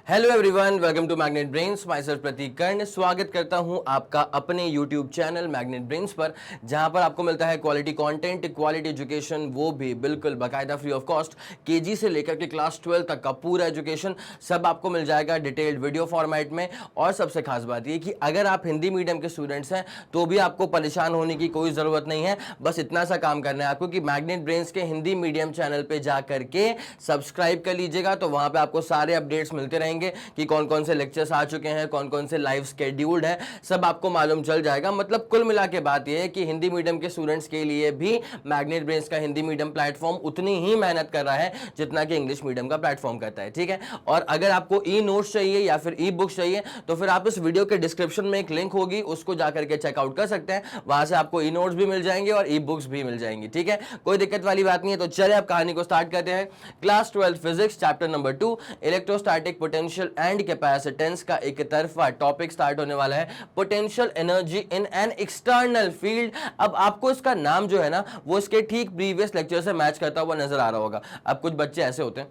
Hello everyone, welcome to Magnet Brains. Myself Pratik Karn स्वागत करता हूं आपका अपने यूट्यूब चैनल मैग्नेट ब्रेन्स पर, जहां पर आपको मिलता है क्वालिटी कंटेंट, क्वालिटी एजुकेशन, वो भी बिल्कुल बाकायदा फ्री ऑफ कॉस्ट। केजी से लेकर के क्लास 12 तक का पूरा एजुकेशन सब आपको मिल जाएगा डिटेल्ड वीडियो फॉर्मेट में। और सबसे खास बात ये कि अगर आप हिंदी मीडियम के स्टूडेंट्स हैं तो भी आपको परेशान होने की कोई ज़रूरत नहीं है। बस इतना सा काम करना है आपको कि मैग्नेट ब्रेन्स के हिंदी मीडियम चैनल पर जा करके सब्सक्राइब कर लीजिएगा, तो वहां पर आपको सारे अपडेट्स मिलते रहेंगे कि कौन कौन से लेक्चर्स आ चुके हैं, कौन कौन से लाइव स्केड्यूल्ड है, सब आपको मालूम चल जाएगा। मतलब कुल मिला के बात यह है कि हिंदी मीडियम के स्टूडेंट्स के लिए भी मैग्नेट ब्रेन्स का हिंदी मीडियम प्लेटफॉर्म उतनी ही मेहनत कर रहा है जितना कि इंग्लिश मीडियम का प्लेटफॉर्म करता है। ठीक है, और अगर आपको ई नोट्स चाहिए या फिर ई बुक्स चाहिए तो फिर आप इस वीडियो के डिस्क्रिप्शन में एक लिंक होगी, उसको जाकर के चेकआउट कर सकते हैं। वहां से आपको ई नोट्स भी मिल जाएंगे और ई बुक्स भी मिल जाएंगी। ठीक है, कोई दिक्कत वाली बात नहीं है। तो चले अब कहानी को स्टार्ट करते हैं। Class 12 physics chapter number 2 electrostatic potential and capacitance का एक तरफा टॉपिक स्टार्ट होने वाला है, potential energy in an external field. अब आपको इसका नाम जो है ना वो इसके ठीक प्रीवियस लेक्चर से मैच करता हुआ नजर आ रहा होगा। अब कुछ बच्चे ऐसे होते हैं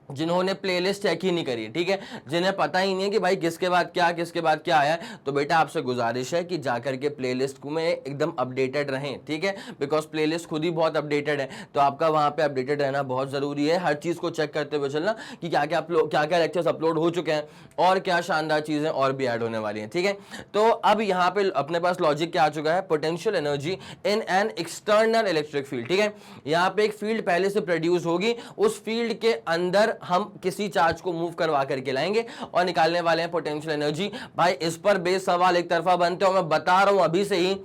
जिन्होंने प्लेलिस्ट चेक ही नहीं करी है, ठीक है, जिन्हें पता ही नहीं है कि भाई किसके बाद क्या आया है। तो बेटा आपसे गुजारिश है कि जाकर के प्लेलिस्ट में एकदम अपडेटेड रहें। ठीक है, बिकॉज प्लेलिस्ट खुद ही बहुत अपडेटेड है, तो आपका वहां पे अपडेटेड रहना बहुत जरूरी है। हर चीज को चेक करते हुए चलना कि क्या क्या लेक्चर्स अपलोड हो चुके हैं और क्या शानदार चीजें और भी ऐड होने वाली हैं। ठीक है, तो अब यहाँ पे अपने पास लॉजिक क्या आ चुका है, potential energy in an external electric field. ठीक है, यहाँ पे एक फील्ड पहले से प्रोड्यूस होगी, उस फील्ड के अंदर हम किसी चार्ज को मूव करवा करके लाएंगे और निकालने वाले हैं पोटेंशियल एनर्जी। भाई इस पर बेस सवाल एक तरफा बनते हो, मैं बता रहा हूं अभी से ही।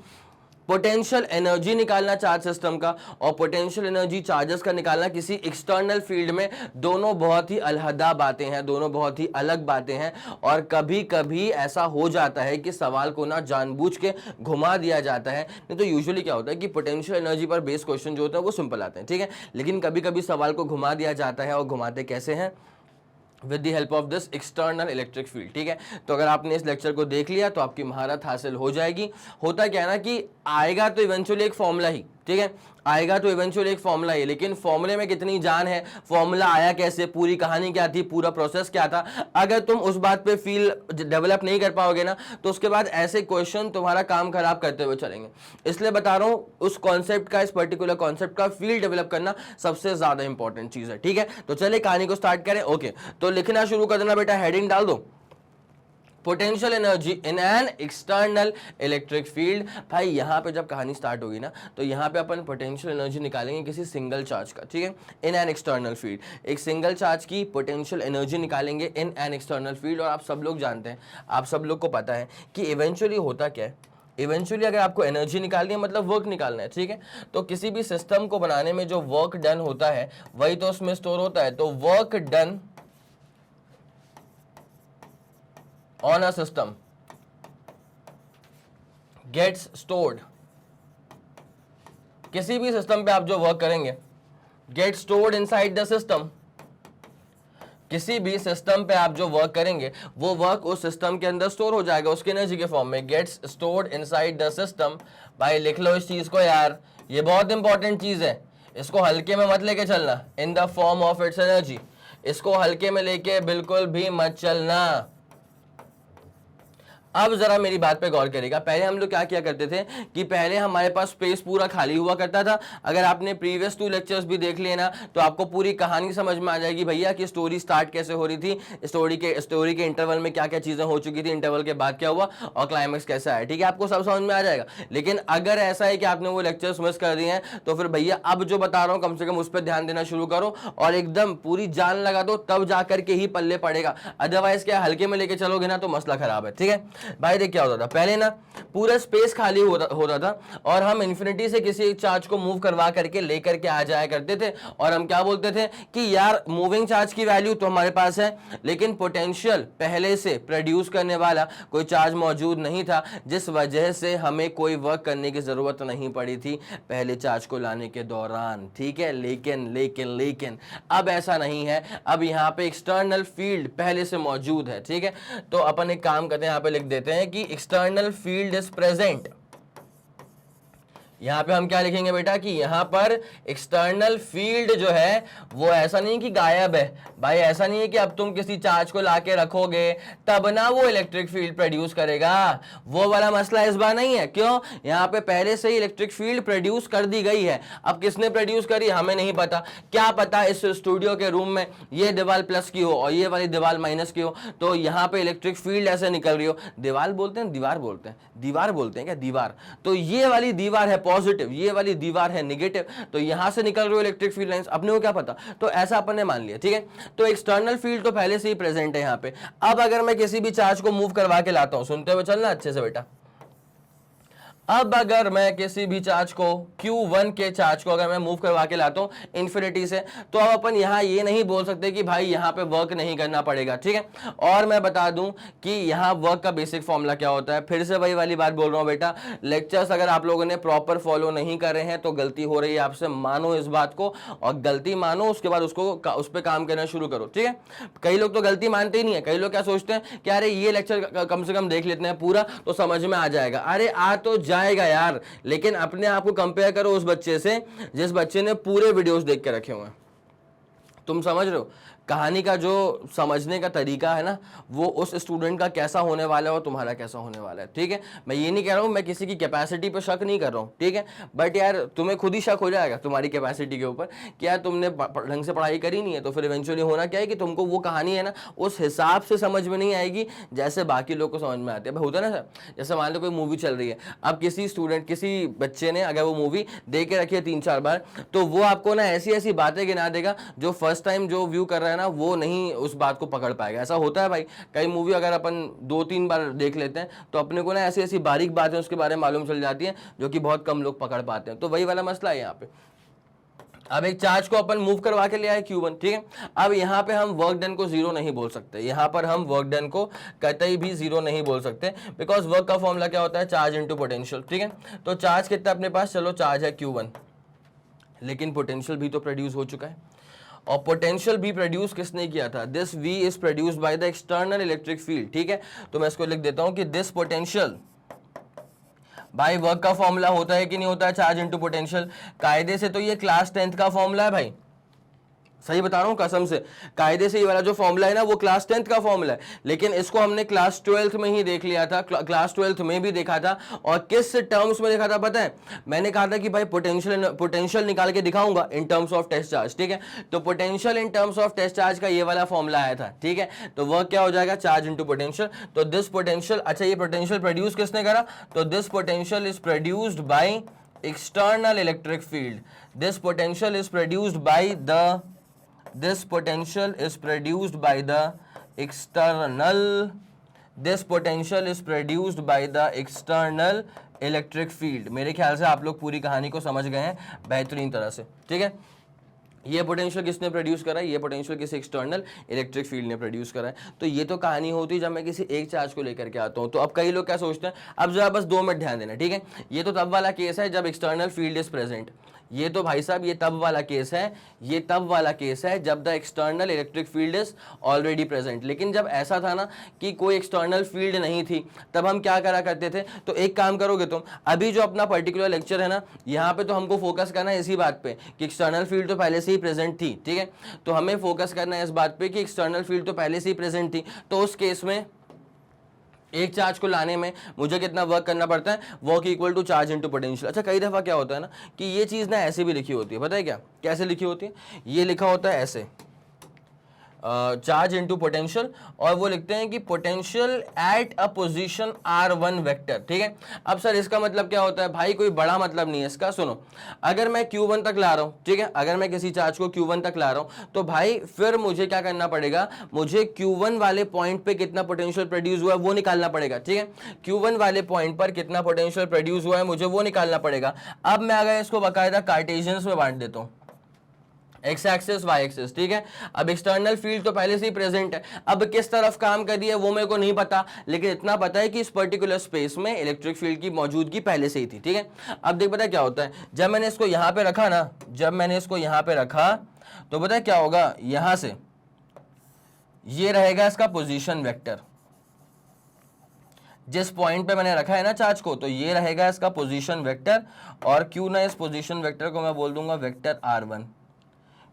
पोटेंशियल एनर्जी निकालना चार्ज सिस्टम का और पोटेंशियल एनर्जी चार्जेस का निकालना किसी एक्सटर्नल फील्ड में, दोनों बहुत ही अलहदा बातें हैं, दोनों बहुत ही अलग बातें हैं। और कभी कभी ऐसा हो जाता है कि सवाल को ना जानबूझ के घुमा दिया जाता है। नहीं तो यूजुअली क्या होता है कि पोटेंशियल एनर्जी पर बेस्ड क्वेश्चन जो होते हैं वो सिंपल आते हैं। ठीक है, लेकिन कभी कभी सवाल को घुमा दिया जाता है, और घुमाते कैसे हैं, with the help of this external electric field. ठीक है, तो अगर आपने इस लेक्चर को देख लिया तो आपकी महारत हासिल हो जाएगी। होता क्या है ना कि आएगा तो इवेंचुअली एक फॉर्मूला ही, ठीक है, आएगा तो इवेंचुअली एक फॉर्मूला ही, लेकिन फॉर्मूले में कितनी जान है, फॉर्मूला आया कैसे, पूरी कहानी क्या थी, पूरा प्रोसेस क्या था, अगर तुम उस बात पे फील डेवलप नहीं कर पाओगे ना तो उसके बाद ऐसे क्वेश्चन तुम्हारा काम खराब करते हुए चलेंगे। इसलिए बता रहा हूं, उस कॉन्सेप्ट का, इस पर्टिकुलर कॉन्सेप्ट का फील डेवलप करना सबसे ज्यादा इंपॉर्टेंट चीज है। ठीक है, तो चले कहानी को स्टार्ट करें। ओके, तो लिखना शुरू कर देना बेटा, हेडिंग डाल दो, potential energy in an external electric field. भाई यहाँ पे जब कहानी स्टार्ट होगी ना तो यहाँ पे अपन पोटेंशियल एनर्जी निकालेंगे किसी सिंगल चार्ज का। ठीक है, इन एन एक्सटर्नल फील्ड, एक सिंगल चार्ज की पोटेंशियल एनर्जी निकालेंगे इन एन एक्सटर्नल फील्ड। और आप सब लोग जानते हैं, आप सब लोग को पता है कि इवेंचुअली होता क्या है, इवेंचुअली अगर आपको एनर्जी निकालनी है मतलब वर्क निकालना है। ठीक है, तो किसी भी सिस्टम को बनाने में जो वर्क डन होता है वही तो उसमें स्टोर होता है। तो work done on a system gets stored, किसी भी सिस्टम पे आप जो वर्क करेंगे get stored inside the system, किसी भी सिस्टम पे आप जो वर्क करेंगे वो वर्क उस सिस्टम के अंदर स्टोर हो जाएगा उसकी एनर्जी के फॉर्म में, gets stored inside the system. भाई लिख लो इस चीज को यार, ये बहुत इंपॉर्टेंट चीज है, इसको हल्के में मत लेके चलना, in the form of its energy, इसको हल्के में लेके बिल्कुल भी मत चलना। अब जरा मेरी बात पे गौर करेगा, पहले हम लोग क्या किया करते थे कि पहले हमारे पास स्पेस पूरा खाली हुआ करता था। अगर आपने प्रीवियस 2 लेक्चर्स भी देख लिए ना तो आपको पूरी कहानी समझ में आ जाएगी भैया कि स्टोरी स्टार्ट कैसे हो रही थी, स्टोरी के इंटरवल में क्या क्या चीजें हो चुकी थी, इंटरवल के बाद क्या हुआ और क्लाइमेक्स कैसे आया। ठीक है, आपको सब समझ में आ जाएगा। लेकिन अगर ऐसा है कि आपने वो लेक्चर्स मिस कर दिए हैं तो फिर भैया अब जो बता रहा हूं कम से कम उस पर ध्यान देना शुरू करो और एकदम पूरी जान लगा दो, तब जाकर के ही पल्ले पड़ेगा। अदरवाइज क्या हल्के में लेके चलोगे ना तो मसला खराब है। ठीक है भाई, देख क्या होता था, पहले ना पूरा स्पेस खाली होता था और हम इन्फिनिटी से किसी एक चार्ज को मूव करवा करके लेकर के आ जाया करते थे और हम क्या बोलते थे कि यार मूविंग चार्ज की वैल्यू तो हमारे पास है लेकिन पोटेंशियल पहले से प्रोड्यूस करने वाला कोई चार्ज मौजूद नहीं था, जिस वजह से हमें कोई वर्क करने की जरूरत नहीं पड़ी थी पहले चार्ज को लाने के दौरान। ठीक है, लेकिन लेकिन लेकिन अब ऐसा नहीं है, अब यहां पे एक्सटर्नल फील्ड पहले से मौजूद है। ठीक है, तो अपन एक काम करते हैं, यहां पे लिख देते हैं कि एक्सटर्नल फील्ड इज प्रेजेंट यहाँ पे हम क्या लिखेंगे बेटा कि यहाँ पर एक्सटर्नल फील्ड जो है वो ऐसा नहीं कि गायब है भाई, ऐसा नहीं है कि अब तुम किसी चार्ज को लाके रखोगे तब ना वो इलेक्ट्रिक फील्ड प्रोड्यूस करेगा, वो वाला मसला इस बार नहीं है। क्यों? यहाँ पे पहले से ही इलेक्ट्रिक फील्ड प्रोड्यूस कर दी गई है। अब किसने प्रोड्यूस करी हमें नहीं पता, क्या पता इस स्टूडियो के रूम में ये दीवार प्लस की हो और ये वाली दीवार माइनस की हो, तो यहाँ पे इलेक्ट्रिक फील्ड ऐसे निकल रही हो। दीवार बोलते हैं दीवार बोलते हैं, दीवार बोलते हैं क्या, दीवार, तो ये वाली दीवार है पॉजिटिव, ये वाली दीवार है नेगेटिव, तो यहां से निकल रही हो इलेक्ट्रिक फील्ड लाइंस, अपने को क्या पता, तो ऐसा अपन ने मान लिया। ठीक है, तो एक्सटर्नल फील्ड तो पहले से ही प्रेजेंट है यहाँ पे। अब अगर मैं किसी भी चार्ज को मूव करवा के लाता हूं, सुनते हुए चलना अच्छे से बेटा, अब अगर मैं किसी भी चार्ज को Q1 के चार्ज को अगर मैं मूव करवा के लाता हूं इन्फिनिटी से, तो अब अपन यहां ये नहीं बोल सकते कि भाई यहां पे वर्क नहीं करना पड़ेगा। ठीक है, और मैं बता दूं कि यहां वर्क का बेसिक फॉर्मूला क्या होता है, फिर से वही वाली बात बोल रहा हूं बेटा, लेक्चर्स अगर आप लोगों ने प्रॉपर फॉलो नहीं कर रहे हैं तो गलती हो रही है आपसे, मानो इस बात को, और गलती मानो उसके बाद उस पर काम करना शुरू करो। ठीक है, कई लोग तो गलती मानते ही नहीं है, कई लोग क्या सोचते हैं कि अरे ये लेक्चर कम से कम देख लेते हैं पूरा तो समझ में आ जाएगा। अरे आ तो जाएगा यार, लेकिन अपने आप को कंपेयर करो उस बच्चे से जिस बच्चे ने पूरे वीडियोस देख के रखे हुए हैं। तुम समझ रहे हो कहानी का जो समझने का तरीका है ना, वो उस स्टूडेंट का कैसा होने वाला है और तुम्हारा कैसा होने वाला है। ठीक है, मैं ये नहीं कह रहा हूं, मैं किसी की कैपेसिटी पे शक नहीं कर रहा हूं, ठीक है, बट यार तुम्हें खुद ही शक हो जाएगा तुम्हारी कैपेसिटी के ऊपर कि यार तुमने ढंग से पढ़ाई करी नहीं है, तो फिर इवेंचुअली होना क्या है कि तुमको वो कहानी है ना उस हिसाब से समझ में नहीं आएगी जैसे बाकी लोग को समझ में आती है। होता है ना सर, जैसे मान लो कोई मूवी चल रही है, अब किसी स्टूडेंट किसी बच्चे ने अगर वो मूवी देख के रखी है 3-4 बार, तो वो आपको ना ऐसी ऐसी बातें गिना देगा जो फर्स्ट टाइम जो व्यू कर रहा है ना वो नहीं उस बात को पकड़ पाएगा। ऐसा होता है भाई, कई मूवी अगर अपन 2-3 बार देख लेते हैं तो अपने को ना ऐसी ऐसी बारीक बातें उसके बारे में मालूम चल जाती हैं जो कि बहुत कम लोग पकड़ पाते हैं। तो वही वाला मसला है यहाँ पे। अब एक चार्ज को अपन मूव करवा के ले आए Q1, ठीक है, अब यहाँ पे हम वर्क डन को जीरो नहीं बोल सकते, यहाँ पर हम वर्क डन को कतई भी जीरो नहीं बोल सकते, बिकॉज वर्क का फॉर्मूला क्या होता है, चार्ज इनटू पोटेंशियल। ठीक है, तो चार्ज कितना अपने पास, चलो चार्ज है Q1, लेकिन पोटेंशियल भी तो प्रोड्यूस हो चुका है, और पोटेंशियल भी प्रोड्यूस किसने किया था, this V is produced by the external electric field. ठीक है, तो मैं इसको लिख देता हूं कि दिस पोटेंशियल, भाई वर्क का फॉर्मूला होता है कि नहीं होता है, चार्ज इनटू पोटेंशियल, कायदे से तो ये क्लास 10th का फॉर्मूला है भाई, सही बता रहा हूं कसम से, कायदे से ये वाला जो फॉर्मूला है ना वो क्लास 10th का फॉर्मूला है, लेकिन इसको हमने क्लास 12th में ही देख लिया था, क्लास 12th में भी देखा था। और किस टर्म्स में देखा था पता है, मैंने कहा था कि भाई पोटेंशियल निकाल के दिखाऊंगा in terms of test charge. ठीक है, तो potential in terms of test charge का ये वाला फॉर्मूला आया था। ठीक है, तो वह क्या हो जाएगा, चार्ज इंटू पोटेंशियल, तो दिस पोटेंशियल, अच्छा ये पोटेंशियल प्रोड्यूस किसने करा, तो this potential is produced by external electric field, this potential is produced by the this potential is produced by the external electric field. मेरे ख्याल से आप लोग पूरी कहानी को समझ गए हैं बेहतरीन तरह से। ठीक है, ये पोटेंशियल किसने प्रोड्यूस करा है, ये पोटेंशियल किसी एक्सटर्नल इलेक्ट्रिक फील्ड ने प्रोड्यूस करा है। तो ये तो कहानी होती है जब मैं किसी एक चार्ज को लेकर के आता हूं। तो अब कई लोग क्या सोचते हैं, अब जरा बस 2 मिनट ध्यान देना। ठीक है, ये तो तब वाला केस है जब एक्सटर्नल फील्ड इज प्रेजेंट, ये तो भाई साहब ये तब वाला केस है, ये तब वाला केस है जब the external electric field is already present. लेकिन जब ऐसा था ना कि कोई एक्सटर्नल फील्ड नहीं थी, तब हम क्या करा करते थे, तो एक काम करोगे तुम, अभी जो अपना पर्टिकुलर लेक्चर है ना, यहाँ पे तो हमको फोकस करना है इसी बात पे कि एक्सटर्नल फील्ड तो पहले से ही प्रेजेंट थी। ठीक है, तो हमें फोकस करना है इस बात पे कि एक्सटर्नल फील्ड तो पहले से ही प्रेजेंट थी, तो उस केस में एक चार्ज को लाने में मुझे कितना वर्क करना पड़ता है, work equal to charge into potential. अच्छा कई दफा क्या होता है ना कि ये चीज ना ऐसे भी लिखी होती है, पता है क्या, कैसे लिखी होती है, ये लिखा होता है ऐसे, चार्ज इनटू पोटेंशियल, और वो लिखते हैं कि potential at a position r1 vector. ठीक है, अब सर इसका मतलब क्या होता है, भाई कोई बड़ा मतलब नहीं है इसका। सुनो, अगर मैं Q1 तक ला रहा हूं, ठीक है, अगर मैं किसी चार्ज को Q1 तक ला रहा हूं, तो भाई फिर मुझे क्या करना पड़ेगा, मुझे Q1 वाले पॉइंट पे कितना पोटेंशियल प्रोड्यूस हुआ है वो निकालना पड़ेगा। ठीक है, Q1 वाले पॉइंट पर कितना पोटेंशियल प्रोड्यूस हुआ है मुझे वो निकालना पड़ेगा। अब मैं अगर इसको बाकायदा कार्टेशियंस में बांट देता हूं, एक्स एक्सिस वाई एक्सिस, ठीक है, अब एक्सटर्नल फील्ड तो पहले से ही प्रेजेंट है, अब किस तरफ काम कर रही है वो मेरे को नहीं पता, लेकिन इतना पता है कि इस पर्टिकुलर स्पेस में इलेक्ट्रिक फील्ड की मौजूदगी पहले से ही थी। ठीक है, अब देख पता है क्या होता है, जब मैंने इसको यहां पे रखा ना, जब मैंने इसको यहां पे रखा तो पता है क्या होगा, यहां से ये रहेगा इसका पोजीशन वेक्टर, जिस पॉइंट पे मैंने रखा है ना चार्ज को, तो ये रहेगा इसका पोजीशन वेक्टर, और क्यों ना इस पोजीशन वेक्टर को मैं बोल दूंगा वेक्टर r1,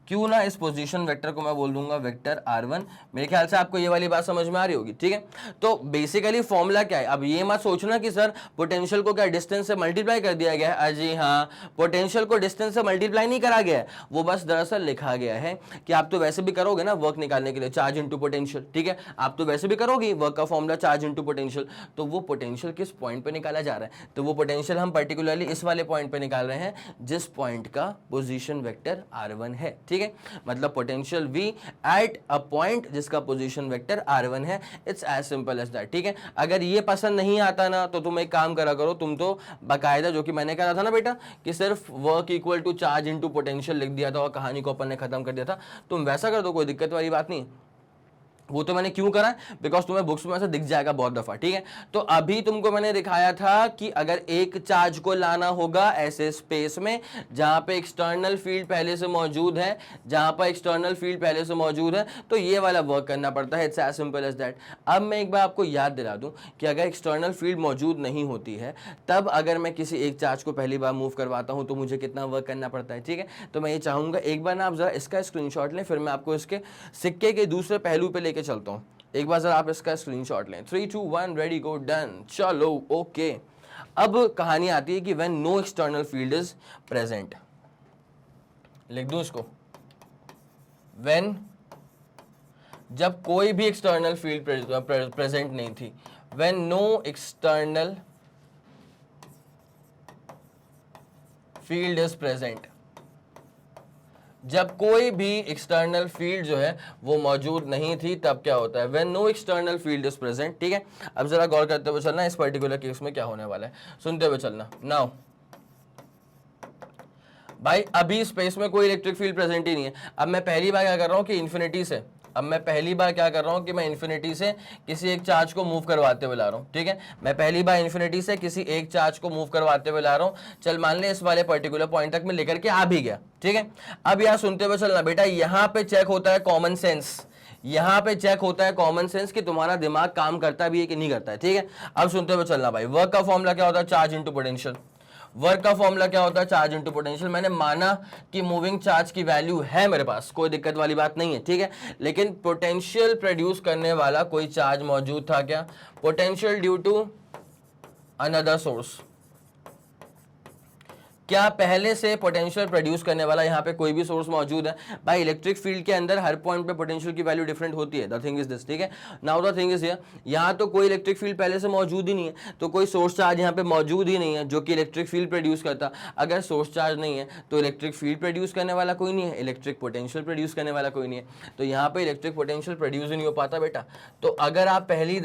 क्यों ना इस पोजीशन वेक्टर को मैं बोल दूंगा वेक्टर r1। मेरे ख्याल से आपको ये वाली बात समझ में आ रही होगी, ठीक है। तो बेसिकली फॉर्मूला क्या है, अब ये मत सोचना कि सर पोटेंशियल को क्या डिस्टेंस से मल्टीप्लाई कर दिया गया है। जी हाँ, पोटेंशियल को डिस्टेंस से मल्टीप्लाई नहीं करा गया है, वो बस दरअसल लिखा गया है कि आप तो वैसे भी करोगे ना वर्क निकालने के लिए, चार्ज इंटू पोटेंशियल, ठीक है, आप तो वैसे भी करोगे वर्क का फॉर्मूला चार्ज इंटू पोटेंशियल। तो वो पोटेंशियल किस पॉइंट पे निकाला जा रहा है, तो वो पोटेंशियल हम पर्टिकुलरली इस वाले पॉइंट पे निकाल रहे हैं जिस पॉइंट का पोजीशन वेक्टर r1 है, ठीक है। मतलब potential V at a point जिसका पोजीशन वेक्टर r1 है। It's as simple as that, ठीक है। अगर ये पसंद नहीं आता ना तो तुम एक काम करा करो, तुम तो बाकायदा जो कि मैंने कहा था ना बेटा कि सिर्फ work equal to charge into potential लिख दिया था और कहानी को अपन ने खत्म कर दिया था, तुम वैसा कर दो, कोई दिक्कत वाली बात नहीं। वो तो मैंने क्यों करा, बिकॉज तुम्हें बुक्स में से दिख जाएगा बहुत दफा, ठीक है। तो अभी तुमको मैंने दिखाया था कि अगर एक चार्ज को लाना होगा ऐसे स्पेस में जहां पे एक्सटर्नल फील्ड पहले से मौजूद है, जहां पर एक्सटर्नल फील्ड पहले से मौजूद है, तो ये वाला वर्क करना पड़ता है। It's as simple as that. अब मैं एक बार आपको याद दिला दूं कि अगर एक्सटर्नल फील्ड मौजूद नहीं होती है, तब अगर मैं किसी एक चार्ज को पहली बार मूव करवाता हूं तो मुझे कितना वर्क करना पड़ता है, ठीक है। तो मैं ये चाहूंगा एक बार ना आप जरा इसका स्क्रीनशॉट लें, फिर मैं आपको इसके सिक्के के दूसरे पहलू पे लेके चलता हूं। एक बार जरा आप इसका स्क्रीनशॉट लें। 3 2 1 रेडी गो डन। चलो ओके, अब कहानी आती है कि when no external field is present, लिख दूं इसको, व्हेन जब कोई भी एक्सटर्नल फील्ड प्रेजेंट नहीं थी, when no external field is present, जब कोई भी एक्सटर्नल फील्ड जो है वो मौजूद नहीं थी, तब क्या होता है, when no external field is present, ठीक है। अब जरा गौर करते हुए चलना इस पर्टिकुलर केस में क्या होने वाला है, सुनते हुए चलना। नाउ भाई अभी स्पेस में कोई इलेक्ट्रिक फील्ड प्रेजेंट ही नहीं है। अब मैं पहली बार क्या कर रहा हूं कि इन्फिनिटी से, अब मैं पहली बार क्या कर रहा हूं कि मैं इन्फिनिटी से किसी एक चार्ज को मूव करवाते हुए ला रहा हूं, ठीक है। मैं पहली बार इन्फिनिटी से किसी एक चार्ज को मूव करवाते हुए ला रहा हूं। चल मान ले इस वाले पर्टिकुलर पॉइंट तक मैं लेकर के आ भी गया, ठीक है। अब यहां सुनते हुए चलना बेटा, यहां पे चेक होता है कॉमन सेंस, यहां पे चेक होता है कॉमन सेंस कि तुम्हारा दिमाग काम करता भी है कि नहीं करता है, ठीक है। अब सुनते हुए चलना भाई, वर्क का फॉर्मूला क्या होता है, चार्ज इंटू पोटेंशियल। वर्क का फॉर्मूला क्या होता है, चार्ज इंटू पोटेंशियल। मैंने माना कि मूविंग चार्ज की वैल्यू है मेरे पास, कोई दिक्कत वाली बात नहीं है, ठीक है। लेकिन पोटेंशियल प्रोड्यूस करने वाला कोई चार्ज मौजूद था क्या, potential due to another source. क्या पहले से पोटेंशियल प्रोड्यूस करने वाला यहाँ पे कोई भी सोर्स मौजूद है। भाई इलेक्ट्रिक फील्ड के अंदर हर पॉइंट पे पोटेंशियल की वैल्यू डिफरेंट होती है। द थिंग इज दिस, ठीक है। Now the thing is here, यहाँ तो कोई इलेक्ट्रिक फील्ड पहले से मौजूद ही नहीं है, तो कोई सोर्स चार्ज यहाँ पे मौजूद ही नहीं है जो कि इलेक्ट्रिक फील्ड प्रोड्यूस करता। अगर सोर्स चार्ज नहीं है तो इलेक्ट्रिक फील्ड प्रोड्यूस करने वाला कोई नहीं है, इलेक्ट्रिक पोटेंशियल प्रोड्यूस करने वाला कोई नहीं है, तो यहाँ पे इलेक्ट्रिक पोटेंशियल प्रोड्यूस ही नहीं हो पाता बेटा। तो अगर आप पहली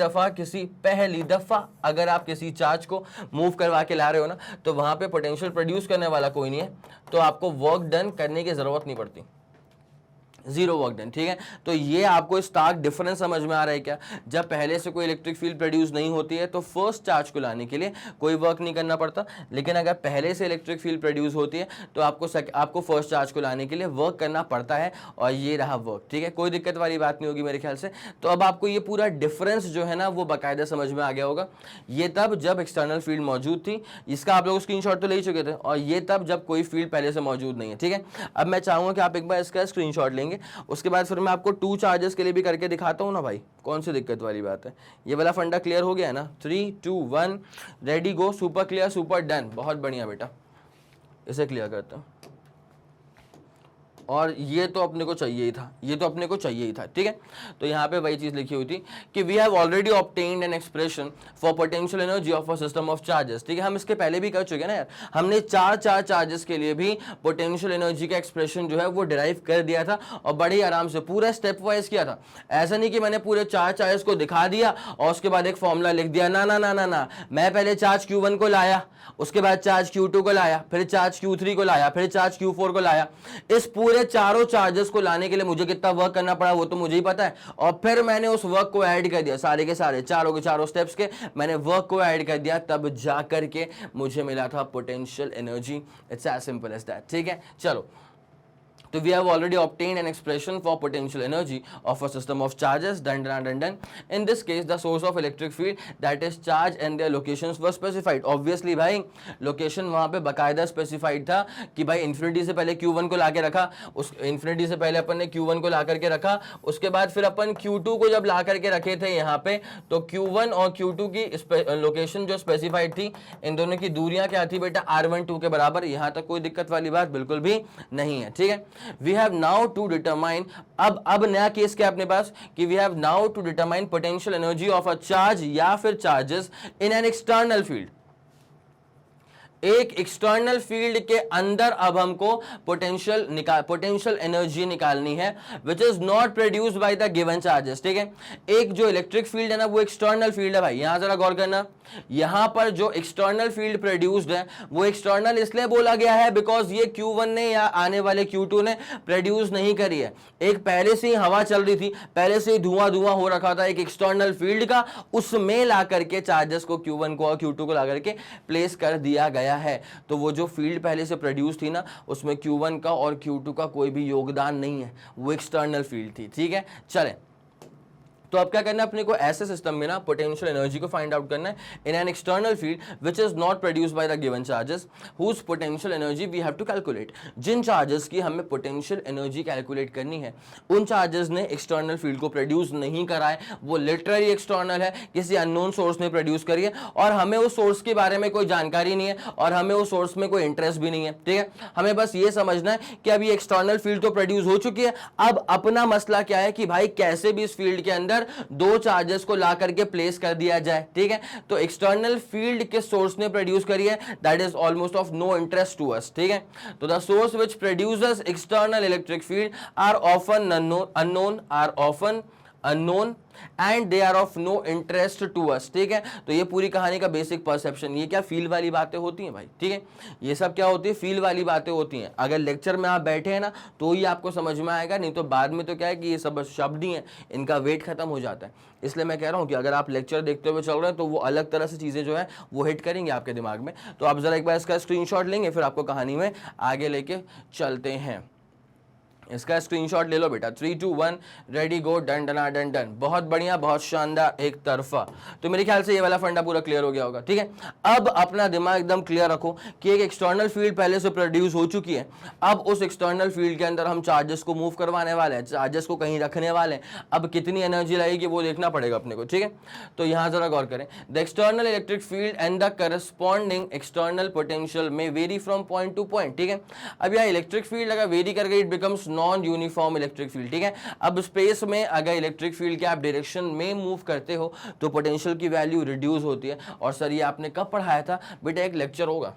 दफा अगर आप किसी चार्ज को मूव करवा के ला रहे हो ना, तो वहां पे पोटेंशियल प्रोड्यूस करने वाला कोई नहीं है, तो आपको वर्क डन करने की जरूरत नहीं पड़ती, जीरो वर्क डन, ठीक है। तो ये आपको स्टार्क डिफरेंस समझ में आ रहा है क्या, जब पहले से कोई इलेक्ट्रिक फील्ड प्रोड्यूस नहीं होती है तो फर्स्ट चार्ज को लाने के लिए कोई वर्क नहीं करना पड़ता, लेकिन अगर पहले से इलेक्ट्रिक फील्ड प्रोड्यूस होती है तो आपको फर्स्ट चार्ज को लाने के लिए वर्क करना पड़ता है, और ये रहा वर्क, ठीक है। कोई दिक्कत वाली बात नहीं होगी मेरे ख्याल से। तो अब आपको ये पूरा डिफरेंस जो है ना वो बाकायदा समझ में आ गया होगा। ये तब जब एक्सटर्नल फील्ड मौजूद थी, इसका आप लोग स्क्रीनशॉट तो ले ही चुके थे, और ये तब जब कोई फील्ड पहले से मौजूद नहीं है, ठीक है। अब मैं चाहूंगा कि आप एक बार इसका स्क्रीनशॉट लेंगे, उसके बाद फिर मैं आपको 2 चार्जेस के लिए भी करके दिखाता हूं ना भाई, कौन सी दिक्कत वाली बात है। ये वाला फंडा क्लियर हो गया है ना, 3 2 1 ready go, super clear, super done, बहुत बढ़िया बेटा, इसे क्लियर करता हूं। और ये तो अपने को चाहिए ही था, ये तो अपने को चाहिए ही था, ठीक है। तो यहाँ पे वही चीज लिखी हुई थी कि we have already obtained an expression for potential energy of a system of charges, ठीक है। हम इसके पहले भी कर चुके हैं ना यार, हमने चार चार्जेस के लिए भी पोटेंशियल एनर्जी का एक्सप्रेशन जो है वो डिराइव कर दिया था, और बड़े आराम से पूरा स्टेप वाइज किया था। ऐसा नहीं कि मैंने पूरे 4 चार्जेस को दिखा दिया और उसके बाद एक फॉर्मूला लिख दिया, ना ना ना ना ना, मैं पहले चार्ज Q1 को लाया, उसके बाद चार्ज Q2 को लाया, फिर चार्ज Q3 को लाया, फिर चार्ज Q4 को लाया। इस पूरे चारों चार्जेस को लाने के लिए मुझे कितना वर्क करना पड़ा वो तो मुझे ही पता है, और फिर मैंने उस वर्क को ऐड कर दिया, सारे के सारे चारों के चारों स्टेप्स के मैंने वर्क को ऐड कर दिया, तब जा करके मुझे मिला था potential energy. It's as simple as that, ठीक है। चलो तो we have already obtained an expression for potential energy of a system of charges done in this case the source of electric field that is charge and their locations were specified. Obviously भाई location वहां पे बकायदा specified था कि भाई infinity से पहले Q1 को लाके रखा, उस इन्फिनिटी से पहले अपन ने Q1 को ला करके रखा, उसके बाद फिर अपन Q2 को जब ला करके रखे थे यहाँ पे, तो Q1 और Q2 की लोकेशन जो स्पेसिफाइड थी, इन दोनों की दूरियां क्या थी बेटा, R12 के बराबर। यहां तक कोई दिक्कत वाली बात बिल्कुल भी नहीं है, ठीक है। We have now to determine, अब नया केस क्या अपने पास कि we have now to determine potential energy of a charge या फिर charges in an external field. एक एक्सटर्नल फील्ड के अंदर अब हमको पोटेंशियल एनर्जी निकालनी है which is not produced by the given charges, ठीक है। एक जो इलेक्ट्रिक फील्ड है ना वो एक्सटर्नल फील्ड है भाई, यहां जरा गौर करना। यहां पर जो एक्सटर्नल फील्ड प्रोड्यूस्ड है वो एक्सटर्नल इसलिए बोला गया है बिकॉज ये Q1 ने या आने वाले Q2 ने प्रोड्यूस नहीं करी है। एक पहले से ही हवा चल रही थी, पहले से ही धुआं हो रखा था एक एक्सटर्नल फील्ड का, उसमें ला करके चार्जेस को Q1 को और Q2 को ला करके प्लेस कर दिया गया है। तो वो जो फील्ड पहले से प्रोड्यूस थी ना, उसमें Q1 का और Q2 का कोई भी योगदान नहीं है, वो एक्सटर्नल फील्ड थी, ठीक है। चले, तो अब क्या करना है अपने को, ऐसे सिस्टम में ना पोटेंशियल एनर्जी को फाइंड आउट करना है in an external field which is not produced by the given charges whose potential energy we have to calculate. जिन चार्जेस की हमें पोटेंशियल एनर्जी कैलकुलेट करनी है, उन चार्जेस ने एक्सटर्नल फील्ड को प्रोड्यूस नहीं करा है, वो लिटरली एक्सटर्नल है, किसी अननोन सोर्स ने प्रोड्यूस करी है, और हमें उस सोर्स के बारे में कोई जानकारी नहीं है और हमें उस सोर्स में कोई इंटरेस्ट भी नहीं है, ठीक है। हमें बस ये समझना है कि अभी एक्सटर्नल फील्ड तो प्रोड्यूस हो चुकी है, अब अपना मसला क्या है कि भाई कैसे भी इस फील्ड के अंदर दो चार्जेस को ला करके प्लेस कर दिया जाए, ठीक है। तो एक्सटर्नल फील्ड के सोर्स ने प्रोड्यूस करी है, that is almost of no interest to us, ठीक है। तो the source which produces external electric field are often unknown and they are of no interest to us, ठीक है। तो ये पूरी कहानी का बेसिक परसेप्शन, ये क्या फील वाली बातें होती हैं भाई, ठीक है। ये सब क्या होती है, फील वाली बातें होती हैं। अगर लेक्चर में आप बैठे हैं ना तो ही आपको समझ में आएगा, नहीं तो बाद में तो क्या है कि ये सब शब्द ही हैं, इनका वेट खत्म हो जाता है। इसलिए मैं कह रहा हूँ कि अगर आप लेक्चर देखते हुए चल रहे हैं तो वो अलग तरह से चीज़ें जो है वो हिट करेंगे आपके दिमाग में। तो आप जरा एक बार इसका स्क्रीनशॉट लेंगे, फिर आपको कहानी में आगे लेके चलते हैं। इसका स्क्रीनशॉट ले लो बेटा, 3 2 1 रेडी गो, डन डना डन डन। बहुत बढ़िया, बहुत शानदार, एक तरफा। तो मेरे ख्याल से ये वाला फंडा पूरा क्लियर हो गया होगा, ठीक है। अब अपना दिमाग एकदम क्लियर रखो कि एक एक्सटर्नल फील्ड पहले से प्रोड्यूस हो चुकी है, अब उस एक्सटर्नल फील्ड के अंदर हम चार्जेस को मूव करवाने वाले हैं, चार्जेस को कहीं रखने वाले हैं। अब कितनी एनर्जी लगेगी वो देखना पड़ेगा अपने को, ठीक है। तो यहाँ जरा गौर करें, the external electric field and the corresponding external potential में vary from point to point, ठीक है। अब यहाँ इलेक्ट्रिक फील्ड अगर वेरी करके it becomes non uniform electric field, ठीक है। अब स्पेस में अगर इलेक्ट्रिक फील्ड के आप डायरेक्शन में मूव करते हो तो पोटेंशियल की वैल्यू रिड्यूस होती है। और सर ये आपने कब पढ़ाया था बेटा, एक लेक्चर होगा,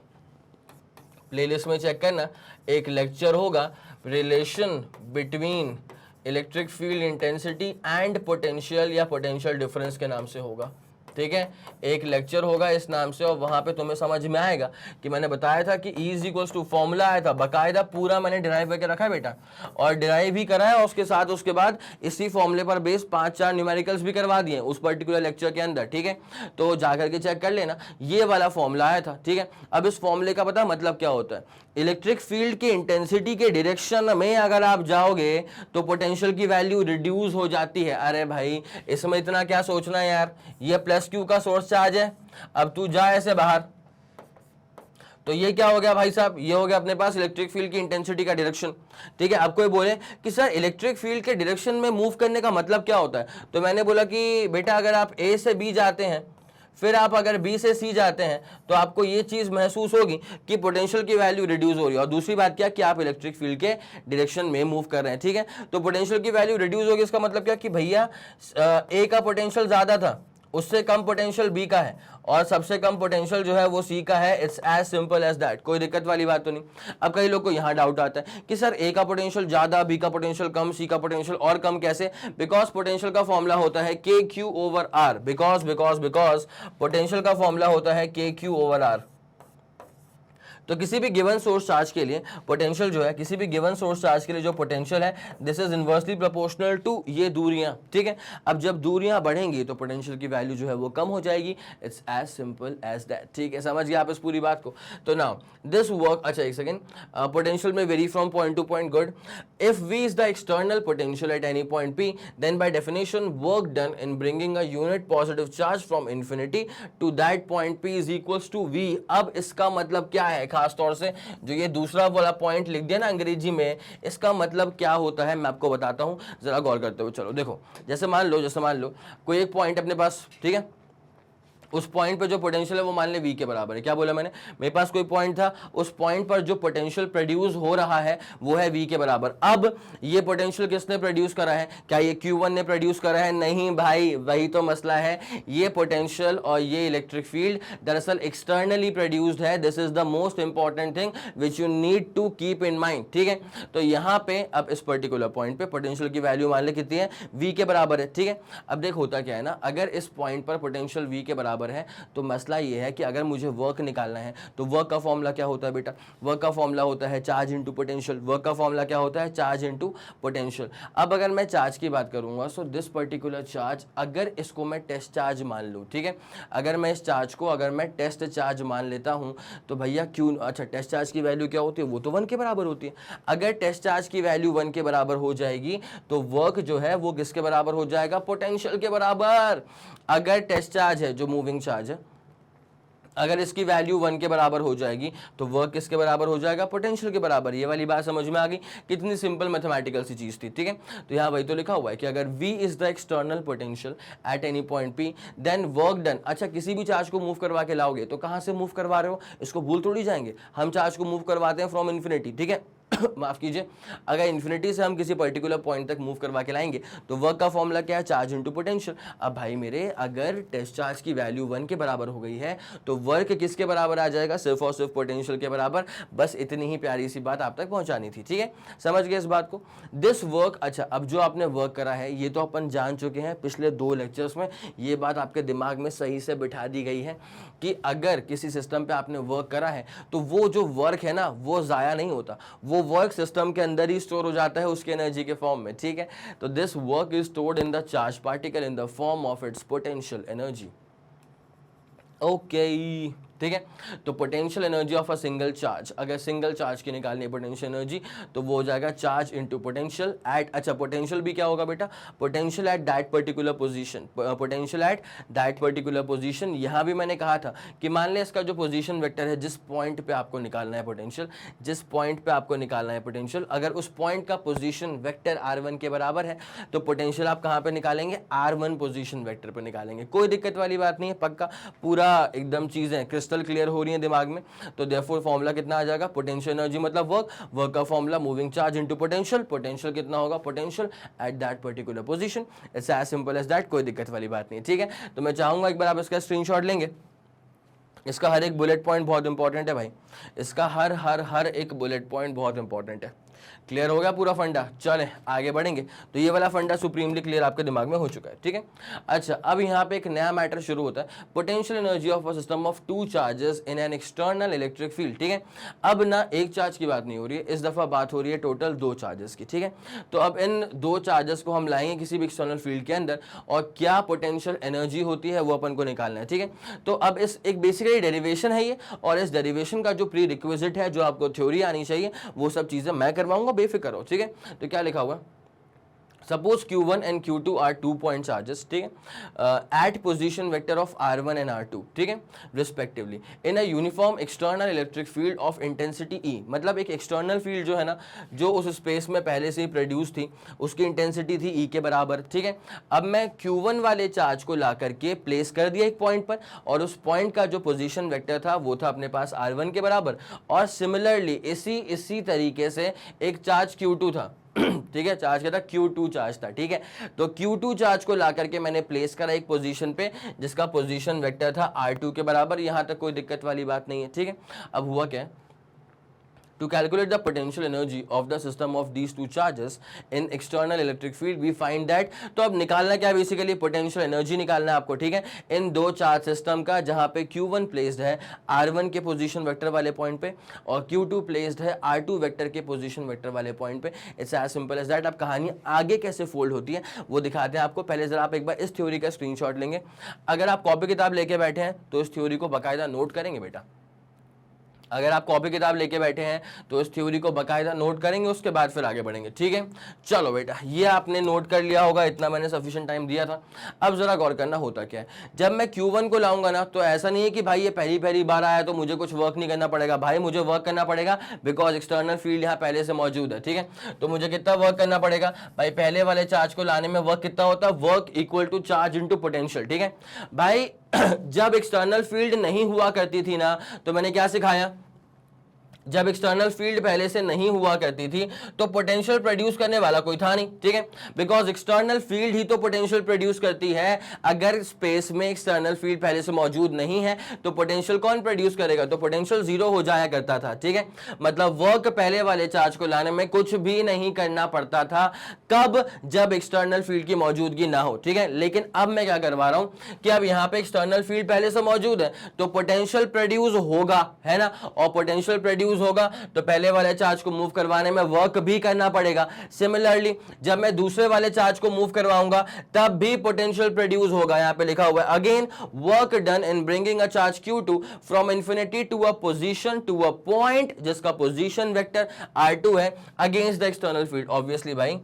प्लेलिस्ट में चेक करना, एक लेक्चर होगा, relation between electric field intensity and potential या पोटेंशियल डिफरेंस के नाम से होगा, ठीक है। एक लेक्चर होगा इस नाम से, और वहां पे तुम्हें समझ में आएगा कि मैंने बताया था कि E इक्वल्स टू फॉर्मूला आया था, बाकायदा पूरा मैंने डिराइव करके रखा है बेटा, और डिराइव भी करा है, और उसके साथ उसके बाद इसी फॉर्मूले पर बेस 5-4 न्यूमेरिकल्स भी करवा दिए उस पर्टिकुलर लेक्चर के अंदर, ठीक है। तो जाकर के चेक कर लेना, ये वाला फॉर्मूला आया था, ठीक है। अब इस फॉर्मूले का पता मतलब क्या होता है, इलेक्ट्रिक फील्ड के इंटेंसिटी के डायरेक्शन में अगर आप जाओगे तो पोटेंशियल की वैल्यू रिड्यूस हो जाती है। अरे भाई इसमें इतना क्या सोचना है यार, ये प्लस क्यू का सोर्स चार्ज है, अब तू जा ऐसे बाहर, तो ये क्या हो गया भाई साहब, ये हो गया अपने पास इलेक्ट्रिक फील्ड की इंटेंसिटी का डायरेक्शन, ठीक है। अब कोई बोले कि सर इलेक्ट्रिक फील्ड के डायरेक्शन में मूव करने का मतलब क्या होता है, तो मैंने बोला कि बेटा अगर आप ए से बी जाते हैं, फिर आप अगर बी से सी जाते हैं, तो आपको ये चीज महसूस होगी कि पोटेंशियल की वैल्यू रिड्यूस हो रही है। और दूसरी बात क्या कि आप इलेक्ट्रिक फील्ड के डायरेक्शन में मूव कर रहे हैं, ठीक है। तो पोटेंशियल की वैल्यू रिड्यूस होगी, इसका मतलब क्या कि भैया ए का पोटेंशियल ज्यादा था, उससे कम पोटेंशियल बी का है, और सबसे कम पोटेंशियल जो है वो सी का है। It's as simple as that, कोई दिक्कत वाली बात तो नहीं। अब कई लोग को यहाँ डाउट आता है कि सर ए का पोटेंशियल ज्यादा, बी का पोटेंशियल कम, सी का पोटेंशियल और कम कैसे, बिकॉज पोटेंशियल का फॉर्मूला होता है K Q over R, because potential का फॉर्मूला होता है के क्यू ओवर आर। तो किसी भी गिवन सोर्स चार्ज के लिए पोटेंशियल जो है, किसी भी गिवन सोर्स चार्ज के लिए जो पोटेंशियल है, this is inversely proportional to ये दूरियां, ठीक है। अब जब दूरियां बढ़ेंगी तो पोटेंशियल की वैल्यू जो है वो कम हो जाएगी। It's as simple as that, ठीक है। समझ गए आप इस पूरी बात को? तो नाउ दिस वर्क, अच्छा एक सेकेंड, पोटेंशियल में vary from point to point, good. If v is the external potential at any point p, then by definition work done in bringing a unit positive charge from infinity to that point p is equals to v। अब इसका मतलब क्या है? खास तौर से जो ये दूसरा वाला पॉइंट लिख दिया ना अंग्रेजी में, इसका मतलब क्या होता है मैं आपको बताता हूं, जरा गौर करते हुए चलो। देखो जैसे मान लो कोई एक पॉइंट अपने पास, ठीक है, उस पॉइंट पे जो पोटेंशियल है वो मान ले v के बराबर है। क्या बोला मैंने? मेरे पास कोई पॉइंट था, उस पॉइंट पर जो पोटेंशियल प्रोड्यूस हो रहा है वो है v के बराबर। अब ये पोटेंशियल किसने प्रोड्यूस करा है? क्या ये q1 ने प्रोड्यूस करा है? नहीं भाई, वही तो मसला है। ये पोटेंशियल और ये इलेक्ट्रिक फील्ड दरअसल एक्सटर्नली प्रोड्यूस्ड है। This is the most important thing which you need to keep in mind, ठीक है। तो यहाँ पे अब इस पर्टिकुलर पॉइंट पे पोटेंशियल की वैल्यू मान ले कितनी है? v के बराबर है, ठीक है। अब देख होता क्या है ना, अगर इस पॉइंट पर पोटेंशियल v के बराबर है तो मसला ये है कि अगर मुझे वर्क निकालना है तो वर्क का फॉर्मूला क्या होता है बेटा? वर्क का फॉर्मूला होता है चार्ज इनटू पोटेंशियल। वर्क का फॉर्मूला क्या होता है? Charge into potential. अब अगर मैं चार्ज की बात करूंगा, सो दिस पर्टिकुलर चार्ज, अगर इसको मैं टेस्ट चार्ज मान लूं, ठीक है, अगर मैं इस चार्ज को अगर मैं टेस्ट चार्ज मान लेता हूं तो भैया क्यों, अच्छा टेस्ट चार्ज की वैल्यू क्या होती है? वो तो 1 के बराबर होती है। अगर टेस्ट चार्ज की वैल्यू 1 के बराबर हो जाएगी तो वर्क जो है वो किसके बराबर हो जाएगा? पोटेंशियल के बराबर। अगर टेस्ट चार्ज है जो मूविंग चार्ज है, अगर इसकी वैल्यू 1 के बराबर हो जाएगी तो वर्क किसके बराबर हो जाएगा? पोटेंशियल के बराबर। ये वाली बात समझ में आ गई? कितनी सिंपल मैथमेटिकल सी चीज थी, ठीक है। तो यहाँ वही तो लिखा हुआ है कि अगर v is the external potential at any point p, then work done. अच्छा किसी भी चार्ज को मूव करवा के लाओगे तो कहाँ से मूव करवा रहे हो? इसको भूल थोड़ी जाएंगे, हम चार्ज को मूव करवाते हैं फ्रॉम इन्फिनिटी, ठीक है। माफ कीजिए, अगर इन्फिनिटी से हम किसी पर्टिकुलर पॉइंट तक मूव करवा के लाएंगे तो वर्क का फॉर्मूला क्या है? Charge into potential. अब भाई मेरे, अगर टेस्ट चार्ज की वैल्यू 1 के बराबर हो गई है तो वर्क किसके बराबर आ जाएगा? सिर्फ और सिर्फ पोटेंशियल के बराबर। बस इतनी ही प्यारी सी बात आप तक पहुंचानी थी, ठीक है। समझ गए इस बात को? दिस वर्क, अच्छा अब जो आपने वर्क करा है ये तो अपन जान चुके हैं पिछले 2 लेक्चर्स में। ये बात आपके दिमाग में सही से बिठा दी गई है कि अगर किसी सिस्टम पे आपने वर्क करा है तो वो जो वर्क है ना वो जाया नहीं होता, वो वर्क सिस्टम के अंदर ही स्टोर हो जाता है उसके एनर्जी के फॉर्म में, ठीक है। तो this work is stored in the charge particle in the form of its potential energy. Okay, ठीक है। तो potential energy of a single charge, अगर सिंगल चार्ज की निकालनी है पोटेंशियल एनर्जी तो वो हो जाएगा चार्ज इनटू पोटेंशियल एट, अच्छा पोटेंशियल भी क्या होगा बेटा? Potential at that particular position, potential at that particular position. यहाँ भी मैंने कहा था कि मान ले इसका जो पोजीशन वेक्टर है, जिस पॉइंट पे आपको निकालना है पोटेंशियल, जिस पॉइंट पे आपको निकालना है पोटेंशियल, अगर उस पॉइंट का पोजीशन वेक्टर r1 के बराबर है तो पोटेंशियल आप कहाँ पे निकालेंगे? r1 पोजीशन वेक्टर पे निकालेंगे। कोई दिक्कत वाली बात नहीं है, पक्का पूरा एकदम चीजें क्रिस्टल क्लियर हो रही है दिमाग में। तो देयरफॉर फॉर्मूला कितना आ जाएगा? पोटेंशियल एनर्जी मतलब वर्क, वर्क का formula moving charge into potential, potential कितना होगा? Potential at that particular position. It's as simple as that, कोई दिक्कत वाली बात नहीं, ठीक है। तो मैं चाहूंगा एक बार आप इसका स्क्रीनशॉट लेंगे। इसका हर एक बुलेट पॉइंट बहुत इंपॉर्टेंट है भाई, इसका हर एक बुलेट पॉइंट बहुत इंपॉर्टेंट है। क्लियर हो गया पूरा फंडा? चलें आगे बढ़ेंगे। तो ये वाला फंडा सुप्रीमली क्लियर आपके दिमाग में हो चुका है, ठीक है। अच्छा अब यहाँ पे एक नया मैटर शुरू होता है, potential energy of a system of 2 charges in an external electric field, ठीक है। अब ना एक चार्ज की बात नहीं हो रही है, इस दफा बात हो रही है टोटल 2 चार्जेस की, ठीक है। तो अब इन 2 चार्जेस को हम लाएंगे किसी भी एक्सटर्नल फील्ड के अंदर और क्या पोटेंशियल एनर्जी होती है वो अपन को निकालना है, ठीक है। तो अब इस एक बेसिकली डेरिवेशन है ये, और इस डेरिवेशन का जो प्री रिक्विजिट है, जो आपको थ्योरी आनी चाहिए, वो सब चीजें मैं करवाऊंगा, बेफिक्र हो, ठीक है। तो क्या लिखा हुआ? Suppose Q1 and Q2 are 2 point charges, ठीक है, at position vector of R1 and R2, ठीक है, respectively in a uniform external electric field of intensity E। मतलब एक external field जो है ना, जो उस स्पेस में पहले से ही प्रोड्यूस थी, उसकी इंटेंसिटी थी E के बराबर, ठीक है। अब मैं Q1 वाले चार्ज को ला करके प्लेस कर दिया एक पॉइंट पर, और उस पॉइंट का जो पोजीशन वेक्टर था वो था अपने पास R1 के बराबर, और सिमिलरली इसी तरीके से एक चार्ज Q2 था, ठीक है, चार्ज क्या था? Q2 चार्ज था, ठीक है। तो Q2 चार्ज को ला करके मैंने प्लेस करा एक पोजीशन पे जिसका पोजीशन वेक्टर था R2 के बराबर। यहां तक कोई दिक्कत वाली बात नहीं है, ठीक है। अब हुआ क्या? To calculate the potential energy of the system of these two charges in external electric field, we find that, तो अब निकालना क्या बेसिकली पोटेंशियल एनर्जी निकालना है आपको, ठीक है, इन दो चार्ज सिस्टम का, जहां पे Q1 प्लेस्ड है R1 के पोजीशन वेक्टर वाले पॉइंट पे और Q2 प्लेस्ड है R2 वेक्टर के पोजीशन वेक्टर वाले पॉइंट पे। It's as simple as that. अब कहानी आगे कैसे फोल्ड होती है वो दिखाते हैं आपको। पहले जरा आप एक बार इस थ्योरी का स्क्रीनशॉट लेंगे। अगर आप कॉपी किताब लेके बैठे हैं तो इस थ्योरी को बाकायदा नोट करेंगे बेटा। अगर आप कॉपी किताब लेके बैठे हैं तो इस थ्योरी को बकायदा नोट करेंगे, उसके बाद फिर आगे बढ़ेंगे, ठीक है। चलो बेटा, ये आपने नोट कर लिया होगा, इतना मैंने सफिशिएंट टाइम दिया था। अब जरा गौर करना होता क्या है, जब मैं Q1 को लाऊंगा ना, तो ऐसा नहीं है कि भाई ये पहली पहली बार आया तो मुझे कुछ वर्क नहीं करना पड़ेगा। भाई मुझे वर्क करना पड़ेगा, बिकॉज एक्सटर्नल फील्ड यहाँ पहले से मौजूद है, ठीक है। तो मुझे कितना वर्क करना पड़ेगा भाई, पहले वाले चार्ज को लाने में वर्क कितना होता है, work equal to charge into potential, ठीक है भाई। जब एक्सटर्नल फील्ड नहीं हुआ करती थी ना, तो मैंने क्या सिखाया, जब एक्सटर्नल फील्ड पहले से नहीं हुआ करती थी तो पोटेंशियल प्रोड्यूस करने वाला कोई था नहीं, ठीक है, बिकॉज एक्सटर्नल फील्ड ही तो पोटेंशियल प्रोड्यूस करती है। अगर स्पेस में एक्सटर्नल फील्ड पहले से मौजूद नहीं है तो पोटेंशियल कौन प्रोड्यूस करेगा, तो पोटेंशियल जीरो हो जाया करता था, ठीक है। मतलब वर्क पहले वाले चार्ज को लाने में कुछ भी नहीं करना पड़ता था, कब, जब एक्सटर्नल फील्ड की मौजूदगी ना हो, ठीक है। लेकिन अब मैं क्या करवा रहा हूं कि अब यहां पे एक्सटर्नल फील्ड पहले से मौजूद है तो पोटेंशियल प्रोड्यूस होगा, है ना, और पोटेंशियल प्रोड्यूस होगा तो पहले वाले चार्ज को मूव करवाने में वर्क भी करना पड़ेगा। सिमिलरली जब मैं दूसरे वाले चार्ज को मूव करवाऊंगा तब भी पोटेंशियल प्रोड्यूस होगा। यहां पे लिखा हुआ है again work done in bringing a charge Q2 from infinity to a position to a point जिसका पोजीशन वेक्टर R2 है against the external field. Obviously भाई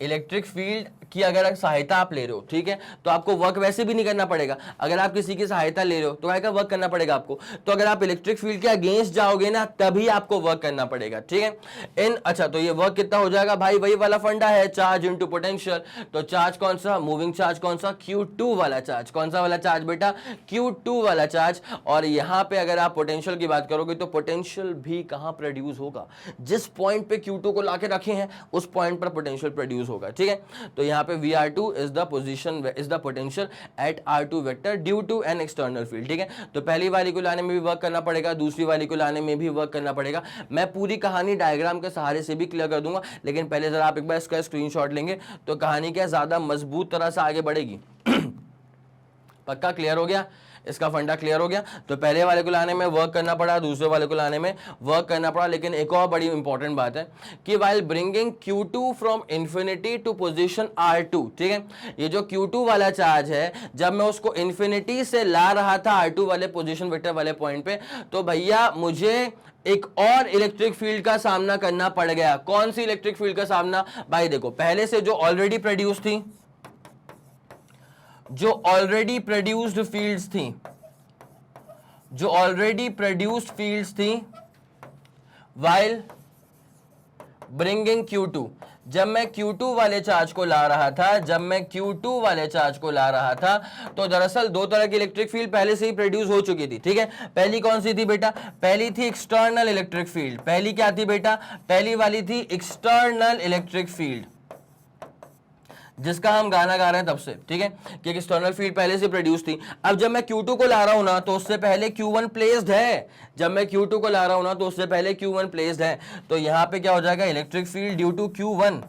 इलेक्ट्रिक फील्ड की अगर सहायता आप ले रहे हो, ठीक है, तो आपको वर्क वैसे भी नहीं करना पड़ेगा। अगर आप किसी की सहायता ले रहे हो तो क्या वर्क करना पड़ेगा आपको, तो अगर आप इलेक्ट्रिक फील्ड के अगेंस्ट जाओगे ना तभी आपको वर्क करना पड़ेगा, ठीक है। अच्छा तो ये वर्क कितना हो जाएगा भाई, वही वाला फंडा है चार्ज इनटू पोटेंशियल। तो चार्ज कौन सा, मूविंग चार्ज कौन सा, Q2 वाला चार्ज। कौन सा वाला चार्ज बेटा, Q2 वाला चार्ज। और यहां पे अगर आप पोटेंशियल की बात करोगे तो पोटेंशियल भी कहां प्रोड्यूस होगा, जिस पॉइंट पे Q2 को लाके रखे हैं उस पॉइंट पर पोटेंशियल प्रोड्यूस होगा, ठीक है। तो यहां पे VR2 is the position is the potential at R2 vector due to an external field, ठीक है। तो पहली वाली को लाने में भी वर्क करना पड़ेगा, दूसरी वाली को लाने में भी वर्क करना पड़ेगा। मैं पूरी कहानी डायग्राम के सहारे से भी क्लियर कर दूंगा, लेकिन पहले जरा आप एक बार इसका स्क्रीनशॉट लेंगे तो कहानी क्या ज्यादा मजबूत तरह से आगे बढ़ेगी। पक्का क्लियर हो गया, इसका फंडा क्लियर हो गया। तो पहले वाले को लाने में वर्क करना पड़ा, दूसरे वाले को लाने में वर्क करना पड़ा। लेकिन एक और बड़ी इंपॉर्टेंट बात है कि while bringing Q2 from infinity to position R2, ठीक है, ये जो Q2 वाला चार्ज है जब मैं उसको इंफिनिटी से ला रहा था R2 वाले पोजीशन वेक्टर वाले पॉइंट पे, तो भैया मुझे एक और इलेक्ट्रिक फील्ड का सामना करना पड़ गया। कौन सी इलेक्ट्रिक फील्ड का सामना भाई, देखो पहले से जो ऑलरेडी प्रोड्यूस थी, जो ऑलरेडी प्रोड्यूस्ड फील्ड्स थी, जो ऑलरेडी प्रोड्यूस्ड फील्ड्स थी व्हाइल ब्रिंगिंग Q2, जब मैं Q2 वाले चार्ज को ला रहा था, जब मैं Q2 वाले चार्ज को ला रहा था तो दरअसल दो तरह की इलेक्ट्रिक फील्ड पहले से ही प्रोड्यूस हो चुकी थी, ठीक है। पहली कौन सी थी बेटा, पहली थी एक्सटर्नल इलेक्ट्रिक फील्ड। पहली क्या थी बेटा, पहली वाली थी एक्सटर्नल इलेक्ट्रिक फील्ड, जिसका हम गाना गा रहे हैं तब से, ठीक है, कि एक्सटर्नल फील्ड पहले से प्रोड्यूस थी। अब जब मैं Q2 को ला रहा हूं ना तो उससे पहले Q1 प्लेस्ड है। जब मैं Q2 को ला रहा हूं ना तो उससे पहले Q1 प्लेस्ड है। तो यहां पे क्या हो जाएगा, electric field due to Q1।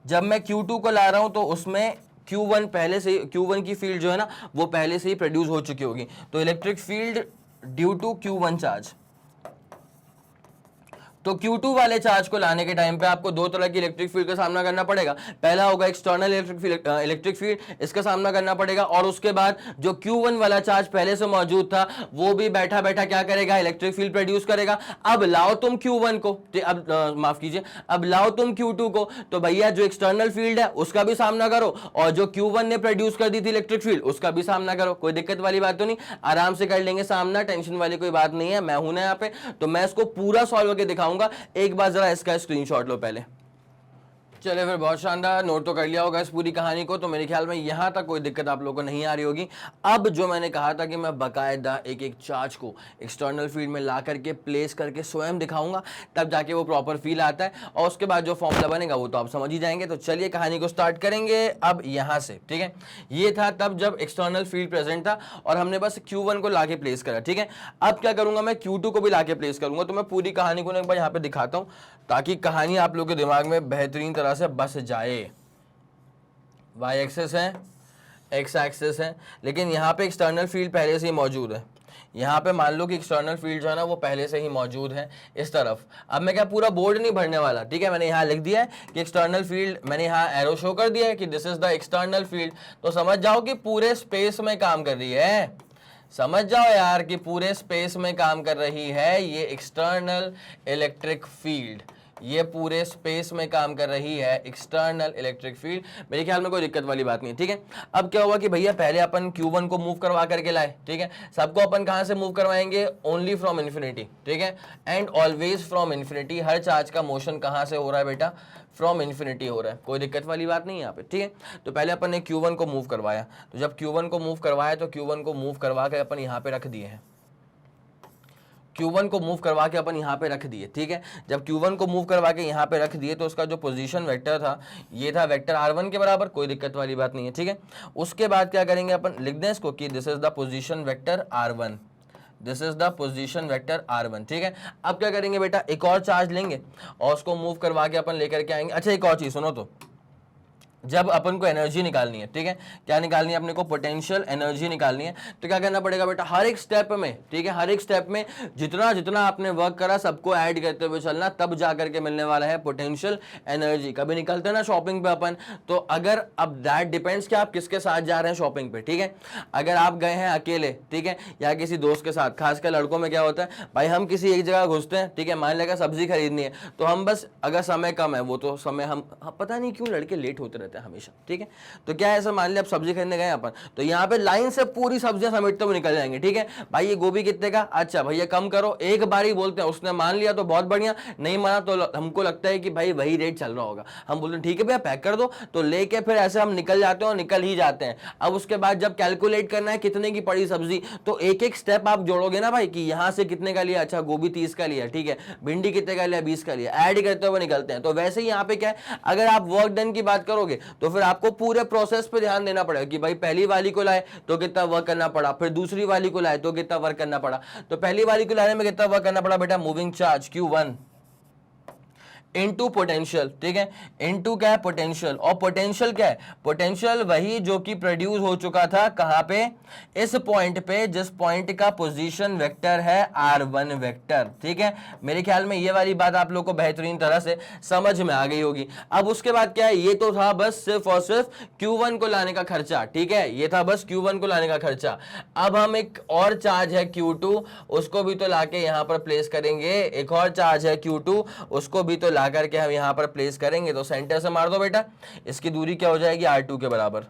जब मैं Q2 को ला रहा हूं तो उसमें Q1 पहले से, Q1 की फील्ड जो है ना वो पहले से ही प्रोड्यूस हो चुकी होगी। तो electric field due to Q1 charge. तो Q2 वाले चार्ज को लाने के टाइम पे आपको दो तरह की इलेक्ट्रिक फील्ड का सामना करना पड़ेगा। पहला होगा एक्सटर्नल इलेक्ट्रिक फील्ड, इसका सामना करना पड़ेगा। और उसके बाद जो Q1 वाला चार्ज पहले से मौजूद था वो भी बैठा बैठा क्या करेगा, इलेक्ट्रिक फील्ड प्रोड्यूस करेगा। अब लाओ तुम Q1 को, अब माफ कीजिए, अब लाओ तुम Q2 को, तो भैया जो एक्सटर्नल फील्ड है उसका भी सामना करो और जो Q1 ने प्रोड्यूस कर दी थी इलेक्ट्रिक फील्ड उसका भी सामना करो। कोई दिक्कत वाली बात तो नहीं, आराम से कर लेंगे सामना, टेंशन वाली कोई बात नहीं है। मैं हूं ना यहाँ पे, तो मैं इसको पूरा सॉल्व करके दिखाऊंगा। एक बार जरा इसका स्क्रीनशॉट लो पहले। चलिए फिर, बहुत शानदार, नोट तो कर लिया होगा इस पूरी कहानी को, तो मेरे ख्याल में यहाँ तक कोई दिक्कत आप लोगों को नहीं आ रही होगी। अब जो मैंने कहा था कि मैं बाकायदा एक एक चार्ज को एक्सटर्नल फील्ड में ला करके प्लेस करके स्वयं दिखाऊंगा, तब जाके वो प्रॉपर फील आता है, और उसके बाद जो फॉर्मूला बनेगा वो तो आप समझ ही जाएंगे। तो चलिए कहानी को स्टार्ट करेंगे अब यहाँ से, ठीक है। ये था तब जब एक्सटर्नल फील्ड प्रेजेंट था और हमने बस Q1 को लाके प्लेस करा, ठीक है। अब क्या करूंगा, मैं Q2 को भी लाके प्लेस करूंगा। तो मैं पूरी कहानी को एक बार यहाँ पे दिखाता हूँ ताकि कहानी आप लोगों के दिमाग में बेहतरीन तरह से बस जाए। वाई एक्सेस है, एक्स एक्सेस है, लेकिन यहाँ पे एक्सटर्नल फील्ड पहले से ही मौजूद है। यहाँ पे मान लो कि एक्सटर्नल फील्ड जो है ना वो पहले से ही मौजूद है इस तरफ। अब मैं क्या पूरा बोर्ड नहीं भरने वाला, ठीक है। मैंने यहाँ लिख दिया है कि एक्सटर्नल फील्ड, मैंने यहाँ एरो शो कर दिया है कि this is the external field. तो समझ जाओ कि पूरे स्पेस में काम कर रही है, समझ जाओ यार कि पूरे स्पेस में काम कर रही है ये एक्सटर्नल इलेक्ट्रिक फील्ड, ये पूरे स्पेस में काम कर रही है एक्सटर्नल इलेक्ट्रिक फील्ड। मेरे ख्याल में कोई दिक्कत वाली बात नहीं है, ठीक है। अब क्या हुआ कि भैया पहले अपन Q1 को मूव करवा करके लाए, ठीक है। सबको अपन कहां से मूव करवाएंगे, ओनली फ्रॉम इन्फिनिटी, ठीक है, and always from infinity. Her charge का मोशन कहां से हो रहा है बेटा, फ्रॉम इन्फिनिटी हो रहा है, कोई दिक्कत वाली बात नहीं है यहाँ पे, ठीक है। तो पहले अपन ने Q1 को मूव करवाया, तो जब Q1 को मूव करवाया तो Q1 को मूव करवा के अपन यहाँ पे रख दिए हैं, Q1 को मूव करवा के अपन यहाँ पे रख दिए, ठीक है। जब Q1 को मूव करवा के यहाँ पे रख दिए तो उसका जो पोजीशन वेक्टर था ये था वेक्टर R1 के बराबर, कोई दिक्कत वाली बात नहीं है, ठीक है। उसके बाद क्या करेंगे अपन, लिख दें इसको कि this is the position vector R1, this is the position vector R1, ठीक है। अब क्या करेंगे बेटा, एक और चार्ज लेंगे और उसको मूव करवा के अपन लेकर के आएंगे। अच्छा एक और चीज सुनो, तो जब अपन को एनर्जी निकालनी है, ठीक है, क्या निकालनी है अपने को, पोटेंशियल एनर्जी निकालनी है, तो क्या करना पड़ेगा बेटा, हर एक स्टेप में, ठीक है, हर एक स्टेप में जितना जितना आपने वर्क करा सबको ऐड करते हुए चलना, तब जा करके मिलने वाला है पोटेंशियल एनर्जी। कभी निकलते हैं ना शॉपिंग पे अपन, तो अगर अब दैट डिपेंड्स कि आप किसके साथ जा रहे हैं शॉपिंग पे, ठीक है। अगर आप गए हैं अकेले, ठीक है, या किसी दोस्त के साथ, खासकर लड़कों में क्या होता है भाई, हम किसी एक जगह घुसते हैं, ठीक है, मान लेगा सब्जी खरीदनी है, तो हम बस, अगर समय कम है वो तो समय हम पता नहीं क्यों लड़के लेट होते रहते हमेशा, ठीक है। तो क्या है, ऐसा मान लिया अब सब्जी खरीदने गए अपन, तो यहाँ पे लाइन से पूरी सब्जियां समेटते हुए निकल जाएंगे, ठीक है। भाई ये गोभी कितने का, अच्छा भैया कम करो, एक बार ही बोलते हैं, उसने मान लिया तो बहुत बढ़िया, नहीं माना तो हमको लगता है कि भाई वही रेट चल रहा होगा, हम बोलते हैं ठीक है भैया पैक कर दो, तो लेके फिर ऐसे हम निकल जाते हैं और निकल ही जाते हैं। अब उसके बाद जब कैलकुलेट करना है कितने की पड़ी सब्जी, तो एक एक स्टेप आप जोड़ोगे ना भाई, कि यहाँ से कितने का लिया, अच्छा गोभी 30 का लिया, ठीक है, भिंडी कितने का लिया, 20 का लिया, ऐड करते हुए निकलते हैं। तो वैसे ही यहाँ पे क्या है, अगर आप वर्क डन की बात करोगे तो फिर आपको पूरे प्रोसेस पे ध्यान देना पड़ेगा कि भाई पहली वाली को लाए तो कितना वर्क करना पड़ा, फिर दूसरी वाली को लाए तो कितना वर्क करना पड़ा। तो पहली वाली को लाने में कितना वर्क करना पड़ा बेटा, moving charge Q1 into potential, ठीक है, इनटू क्या है पोटेंशियल, और पोटेंशियल क्या है, पोटेंशियल वही जो कि प्रोड्यूस हो चुका था कहां पे, इस पॉइंट पे, जिस पॉइंट का पोजीशन वेक्टर है R1 वेक्टर, ठीक है। मेरे ख्याल में ये वाली बात आप लोग को बेहतरीन तरह से समझ में आ गई होगी। अब उसके बाद क्या है, ये तो था बस सिर्फ और सिर्फ Q1 को लाने का खर्चा, ठीक है, ये था बस Q1 को लाने का खर्चा। अब हम एक और चार्ज है Q2, उसको भी तो लाके यहां पर प्लेस करेंगे, एक और चार्ज है Q2, उसको भी तो करके हम यहां पर प्लेस करेंगे। तो सेंटर से मार दो बेटा, इसकी दूरी क्या हो जाएगी, R2 के बराबर,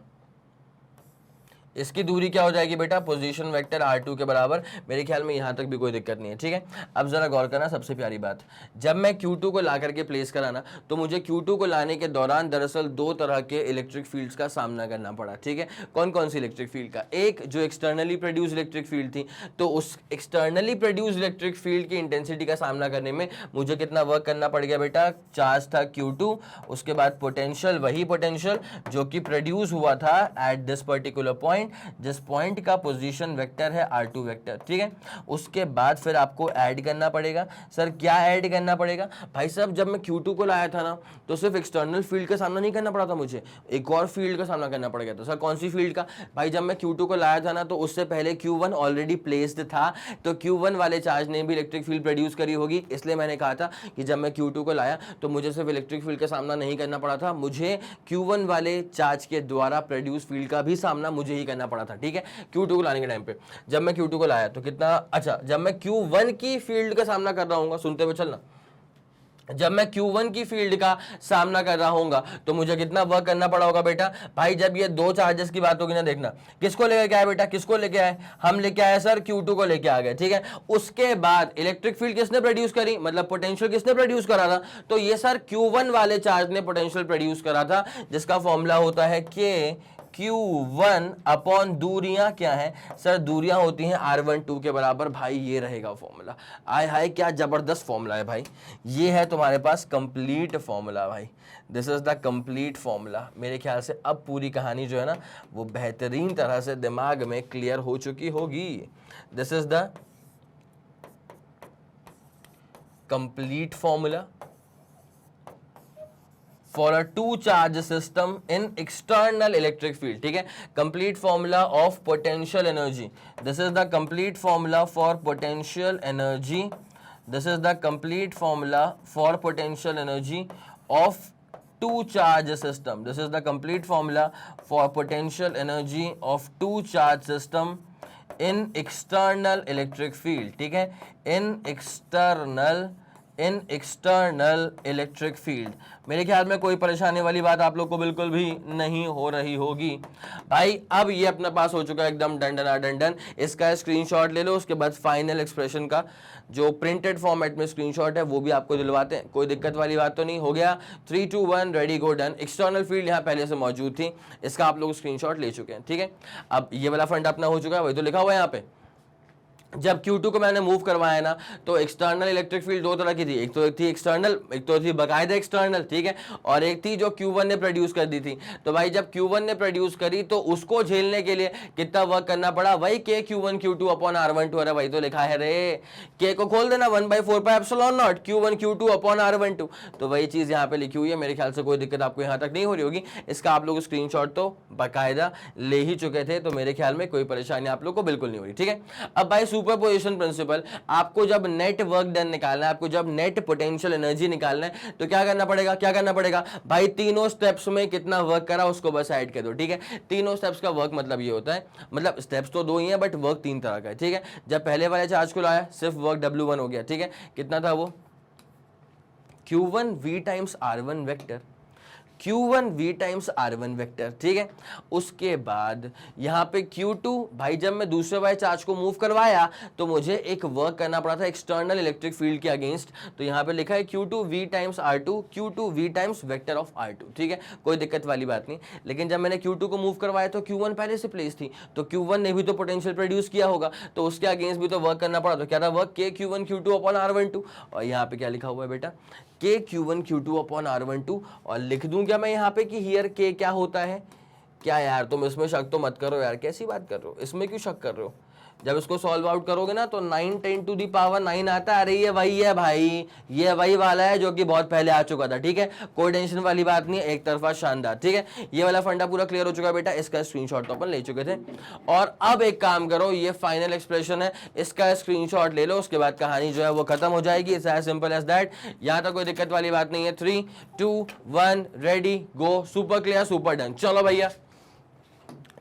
इसकी दूरी क्या हो जाएगी बेटा, पोजीशन वेक्टर R2 के बराबर। मेरे ख्याल में यहां तक भी कोई दिक्कत नहीं है, ठीक है। अब जरा गौर करना, सबसे प्यारी बात, जब मैं Q2 को ला करके प्लेस कराना, तो मुझे Q2 को लाने के दौरान दरअसल दो तरह के इलेक्ट्रिक फील्ड्स का सामना करना पड़ा, ठीक है। कौन कौन सी इलेक्ट्रिक फील्ड का, एक जो एक्सटर्नली प्रोड्यूस इलेक्ट्रिक फील्ड थी, तो उस एक्सटर्नली प्रोड्यूस इलेक्ट्रिक फील्ड की इंटेंसिटी का सामना करने में मुझे कितना वर्क करना पड़ गया बेटा, चार्ज था Q2, उसके बाद पोटेंशियल, वही पोटेंशियल जो कि प्रोड्यूस हुआ था एट दिस पर्टिकुलर पॉइंट, जिस पॉइंट का पोजीशन वेक्टर है R2 वेक्टर, ठीक है। उसके बाद फिर आपको ऐड करना पड़ेगा। सर क्या ऐड करना पड़ेगा, भाई साहब जब मैं Q2 को लाया था ना, तो सिर्फ एक्सटर्नल फील्ड का सामना नहीं करना पड़ा था, मुझे एक और फील्ड का सामना करना पड़ गया था। सर कौन सी फील्ड का, भाई जब मैं Q2 को लाया था ना, तो उससे पहले Q1 ऑलरेडी प्लेस्ड था, तो Q1 वाले चार्ज ने भी इलेक्ट्रिक फील्ड प्रोड्यूस करी होगी, इसलिए मैंने कहा था कि जब मैं Q2 को लाया तो मुझे सिर्फ इलेक्ट्रिक फील्ड का सामना नहीं करना पड़ा था, मुझे Q1 वाले चार्ज के द्वारा प्रोड्यूस फील्ड का भी सामना मुझे ही करना पड़ा था, ठीक है। Q2 को लाने के टाइम पे जब मैं Q2 को लाया तो कितना, अच्छा जब मैं Q1 की फील्ड का सामना कर रहा हूँ, सुनते हुए चलना, जब मैं Q1 की फील्ड का सामना कर रहा हूंगा तो मुझे कितना वर्क करना पड़ा होगा बेटा भाई। जब ये दो चार्जेस की बात होगी ना, देखना किसको लेकर के आए बेटा, किसको लेके आए, हम लेके आए सर Q2 को लेके आ गए, ठीक है। उसके बाद इलेक्ट्रिक फील्ड किसने प्रोड्यूस करी, मतलब पोटेंशियल किसने प्रोड्यूस करा था, तो ये सर Q1 वाले चार्ज ने पोटेंशियल प्रोड्यूस करा था, जिसका फॉर्मूला होता है K Q1 अपॉन दूरियां क्या है सर, दूरियां होती हैं R12 के बराबर। भाई ये रहेगा फॉर्मूला। आय हाय क्या जबरदस्त फॉर्मूला है भाई, ये है तुम्हारे पास कंप्लीट फॉर्मूला भाई। This is the complete formula. मेरे ख्याल से अब पूरी कहानी जो है ना वो बेहतरीन तरह से दिमाग में क्लियर हो चुकी होगी। This is the complete formula for a two charge system in external electric field, ठीक है। complete formula of potential energy, this is the complete formula for potential energy, this is the complete formula for potential energy of two charge system, this is the complete formula for potential energy of two charge system in external electric field, ठीक है। in external electric field, मेरे ख्याल में कोई परेशानी वाली बात आप लोग को बिल्कुल भी नहीं हो रही होगी भाई। अब ये अपने पास हो चुका है एकदम डंडन डंडन। इसका स्क्रीनशॉट ले लो, उसके बाद फाइनल एक्सप्रेशन का जो प्रिंटेड फॉर्मेट में स्क्रीनशॉट है वो भी आपको दिलवाते हैं, कोई दिक्कत वाली बात तो नहीं। हो गया 3 2 1 ready go done. External field यहाँ पहले से मौजूद थी, इसका आप लोग स्क्रीनशॉट ले चुके हैं, ठीक है। अब ये वाला फंड अपना हो चुका है, वही तो लिखा हुआ है यहाँ पे। जब Q2 को मैंने मूव करवाया ना तो एक्सटर्नल इलेक्ट्रिक फील्ड दो तरह की थी, एक तो थी एक्सटर्नल, एक तो थी बकायदा एक्सटर्नल, ठीक है, और एक थी जो Q1 ने प्रोड्यूस कर दी थी। तो भाई जब Q1 ने प्रोड्यूस करी तो उसको झेलने के लिए कितना वर्क करना पड़ा, वही K Q1 Q2 upon R12। अरे वही तो लिखा है रे, K को खोल देना 1/4 pi epsilon not Q1 Q2 upon R12, तो वही चीज यहाँ पे लिखी हुई है। मेरे ख्याल से कोई दिक्कत आपको यहाँ तक नहीं हो रही होगी। इसका आप लोग स्क्रीनशॉट तो बकायदा ले ही चुके थे, तो मेरे ख्याल में कोई परेशानी आप लोग को बिल्कुल नहीं हो रही, ठीक है। अब भाई सुपरपोजिशन प्रिंसिपल, आपको जब नेट वर्क डन निकालना है, आपको जब नेट पोटेंशियल एनर्जी निकालना है तो क्या करना पड़ेगा, क्या करना पड़ेगा भाई, तीनों स्टेप्स में कितना वर्क करा उसको बस ऐड कर दो, ठीक है। तीनों स्टेप्स का वर्क मतलब ये होता है, मतलब स्टेप्स तो दो ही हैं बट वर्क तीन तरह का है, ठीक है। जब पहले वाले चार्ज को लाया सिर्फ वर्क W1 हो गया, ठीक है। कितना था वो, Q1 V times R1 vector, Q1 V times R1 vector, ठीक है। उसके बाद यहाँ पे Q2, भाई जब मैं दूसरे वाले चार्ज को मूव करवाया तो मुझे एक वर्क करना पड़ा था एक्सटर्नल इलेक्ट्रिक फील्ड के अगेंस्ट, तो यहाँ पे लिखा है Q2 V times R2, Q2 V times vector of R2, ठीक है, कोई दिक्कत वाली बात नहीं। लेकिन जब मैंने Q2 को मूव करवाया तो Q1 पहले से प्लेस थी, तो Q1 ने भी तो पोटेंशियल प्रोड्यूस किया होगा, तो उसके अगेंस्ट भी तो वर्क करना पड़ा। तो क्या था work, K Q1 Q2 upon R12, और यहाँ पे क्या लिखा हुआ है बेटा, K Q1 Q2 upon R12, और लिख दूं क्या मैं यहाँ पे कि हियर K क्या होता है। क्या यार तुम इसमें शक तो मत करो यार, कैसी बात कर रहे हो, इसमें क्यों शक कर रहे हो। जब इसको सॉल्व आउट करोगे ना तो 9 10 टू दी पावर 9 आता है। अरे ये वही है भाई, ये वही वाला है जो कि बहुत पहले आ चुका था, ठीक है, कोई टेंशन वाली बात नहीं है, एक तरफा शानदार, ठीक है। ये वाला फंडा पूरा क्लियर हो चुका है बेटा, इसका स्क्रीनशॉट तो अपन ले चुके थे। और अब एक काम करो, ये फाइनल एक्सप्रेशन है, इसका स्क्रीनशॉट ले लो, उसके बाद कहानी जो है वो खत्म हो जाएगी। It's as simple as that, यहाँ तक कोई दिक्कत वाली बात नहीं है। 3 2 1 ready go, super clear, super done. चलो भैया,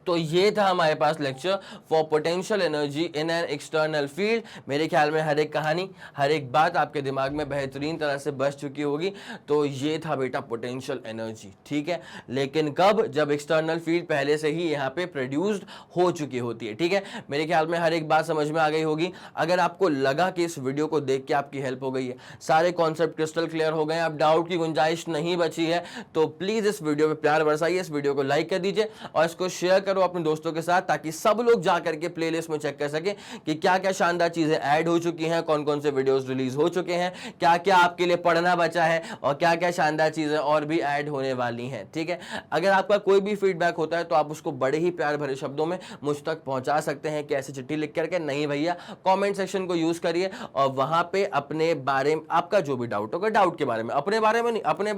तो ये था हमारे पास lecture for potential energy in an external field. मेरे ख्याल में हर एक कहानी, हर एक बात आपके दिमाग में बेहतरीन तरह से बस चुकी होगी। तो ये था बेटा पोटेंशियल एनर्जी, ठीक है। लेकिन कब, जब एक्सटर्नल फील्ड पहले से ही यहाँ पे प्रोड्यूस्ड हो चुकी होती है, ठीक है। मेरे ख्याल में हर एक बात समझ में आ गई होगी। अगर आपको लगा कि इस वीडियो को देख के आपकी हेल्प हो गई है, सारे कॉन्सेप्ट क्रिस्टल क्लियर हो गए, अब डाउट की गुंजाइश नहीं बची है, तो प्लीज इस वीडियो पे प्यार बरसाइए, इस वीडियो को लाइक कर दीजिए और इसको शेयर करो अपने दोस्तों के साथ, ताकि सब लोग जा करके प्लेलिस्ट में चेक कर सके कि क्या क्या शानदार चीजें ऐड हो चुकी हैं, कौन कौन से वीडियोस रिलीज हो चुके हैं, क्या क्या आपके लिए पढ़ना बचा है और क्या क्या शानदार चीजें और भी ऐड होने वाली हैं, ठीक है। अगर आपका कोई भी फीडबैक होता है तो आप उसको बड़े ही प्यार भरे शब्दों में मुझ तक पहुंचा सकते हैं। कैसे, चिट्ठी लिख करके नहीं भैया, कमेंट सेक्शन को यूज करिए और वहां पे अपने बारे में आपका जो भी डाउट होगा, डाउट के बारे में, अपने बारे में नहीं, अपने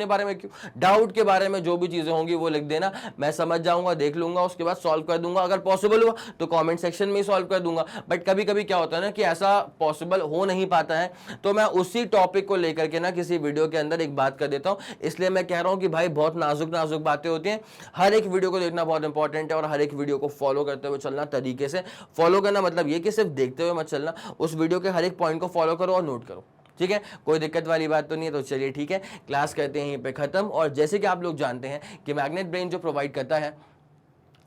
बारे में क्यों, डाउट के बारे में जो भी चीजें होंगी वो लिख देना, मैं समझ जाऊंगा, देख लूंगा, उसके बाद सॉल्व कर दूंगा। अगर पॉसिबल हुआ तो कमेंट सेक्शन में ही सॉल्व कर दूंगा। बट कभी कभी क्या होता है ना कि ऐसा पॉसिबल हो नहीं पाता है, तो मैं उसी टॉपिक को लेकर के ना किसी वीडियो के अंदर एक बात कर देता हूं। इसलिए मैं कह रहा हूं कि भाई बहुत नाजुक नाजुक बातें होती हैं, हर एक वीडियो को देखना बहुत इंपॉर्टेंट है और हर एक वीडियो को फॉलो करते हुए चलना, तरीके से फॉलो करना, मतलब ये कि सिर्फ देखते हुए मत चलना, उस वीडियो के हर एक पॉइंट को फॉलो करो और नोट करो, ठीक है, कोई दिक्कत वाली बात तो नहीं है। तो चलिए ठीक है, क्लास करते हैं यहीं पे खत्म। और जैसे कि आप लोग जानते हैं कि मैग्नेट ब्रेन जो प्रोवाइड करता है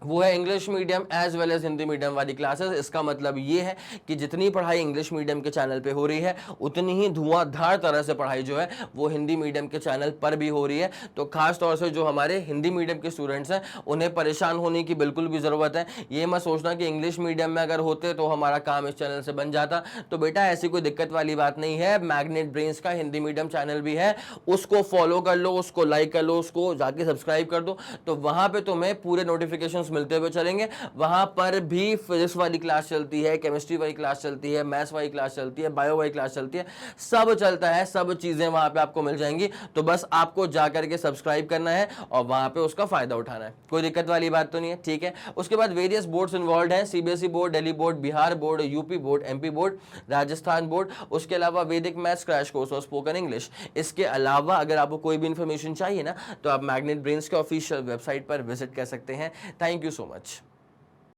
वो है English medium as well as Hindi medium वाली क्लासेस। इसका मतलब ये है कि जितनी पढ़ाई इंग्लिश मीडियम के चैनल पे हो रही है उतनी ही धुआंधार तरह से पढ़ाई जो है वो हिंदी मीडियम के चैनल पर भी हो रही है। तो खास तौर से जो हमारे हिंदी मीडियम के स्टूडेंट्स हैं उन्हें परेशान होने की बिल्कुल भी ज़रूरत है। ये मत सोचना कि इंग्लिश मीडियम में अगर होते तो हमारा काम इस चैनल से बन जाता, तो बेटा ऐसी कोई दिक्कत वाली बात नहीं है। मैग्नेट ब्रेन्स का हिंदी मीडियम चैनल भी है, उसको फॉलो कर लो, उसको लाइक कर लो, उसको जाके सब्सक्राइब कर दो, तो वहां पर तुम्हें पूरे नोटिफिकेशन मिलते हुए चलेंगे। वहां पर भी फिजिक्स वाली क्लास चलती है, केमिस्ट्री वाली क्लास चलती है, मैथ्स वाली क्लास चलती है, बायो वाली क्लास चलती है, सब चलता है, सब चीजें वहां पे आपको मिल जाएंगी। तो बस आपको जाकर के सब्सक्राइब करना है और वहां पे उसका फायदा उठाना है, कोई दिक्कत वाली बात तो नहीं है, ठीक है। उसके बाद वेरियस बोर्ड्स इन्वॉल्व हैं, CBSE board, Delhi board, Bihar board, UP board, MP board, Rajasthan board. उसके अलावा वैदिक मैथ्स क्रैश कोर्स और स्पोकन इंग्लिश। इसके अलावा अगर आपको कोई भी इंफॉर्मेशन चाहिए ना तो आप मैग्नेट ब्रेन्स के ऑफिशियल वेबसाइट पर विजिट कर सकते हैं। Thank you so much.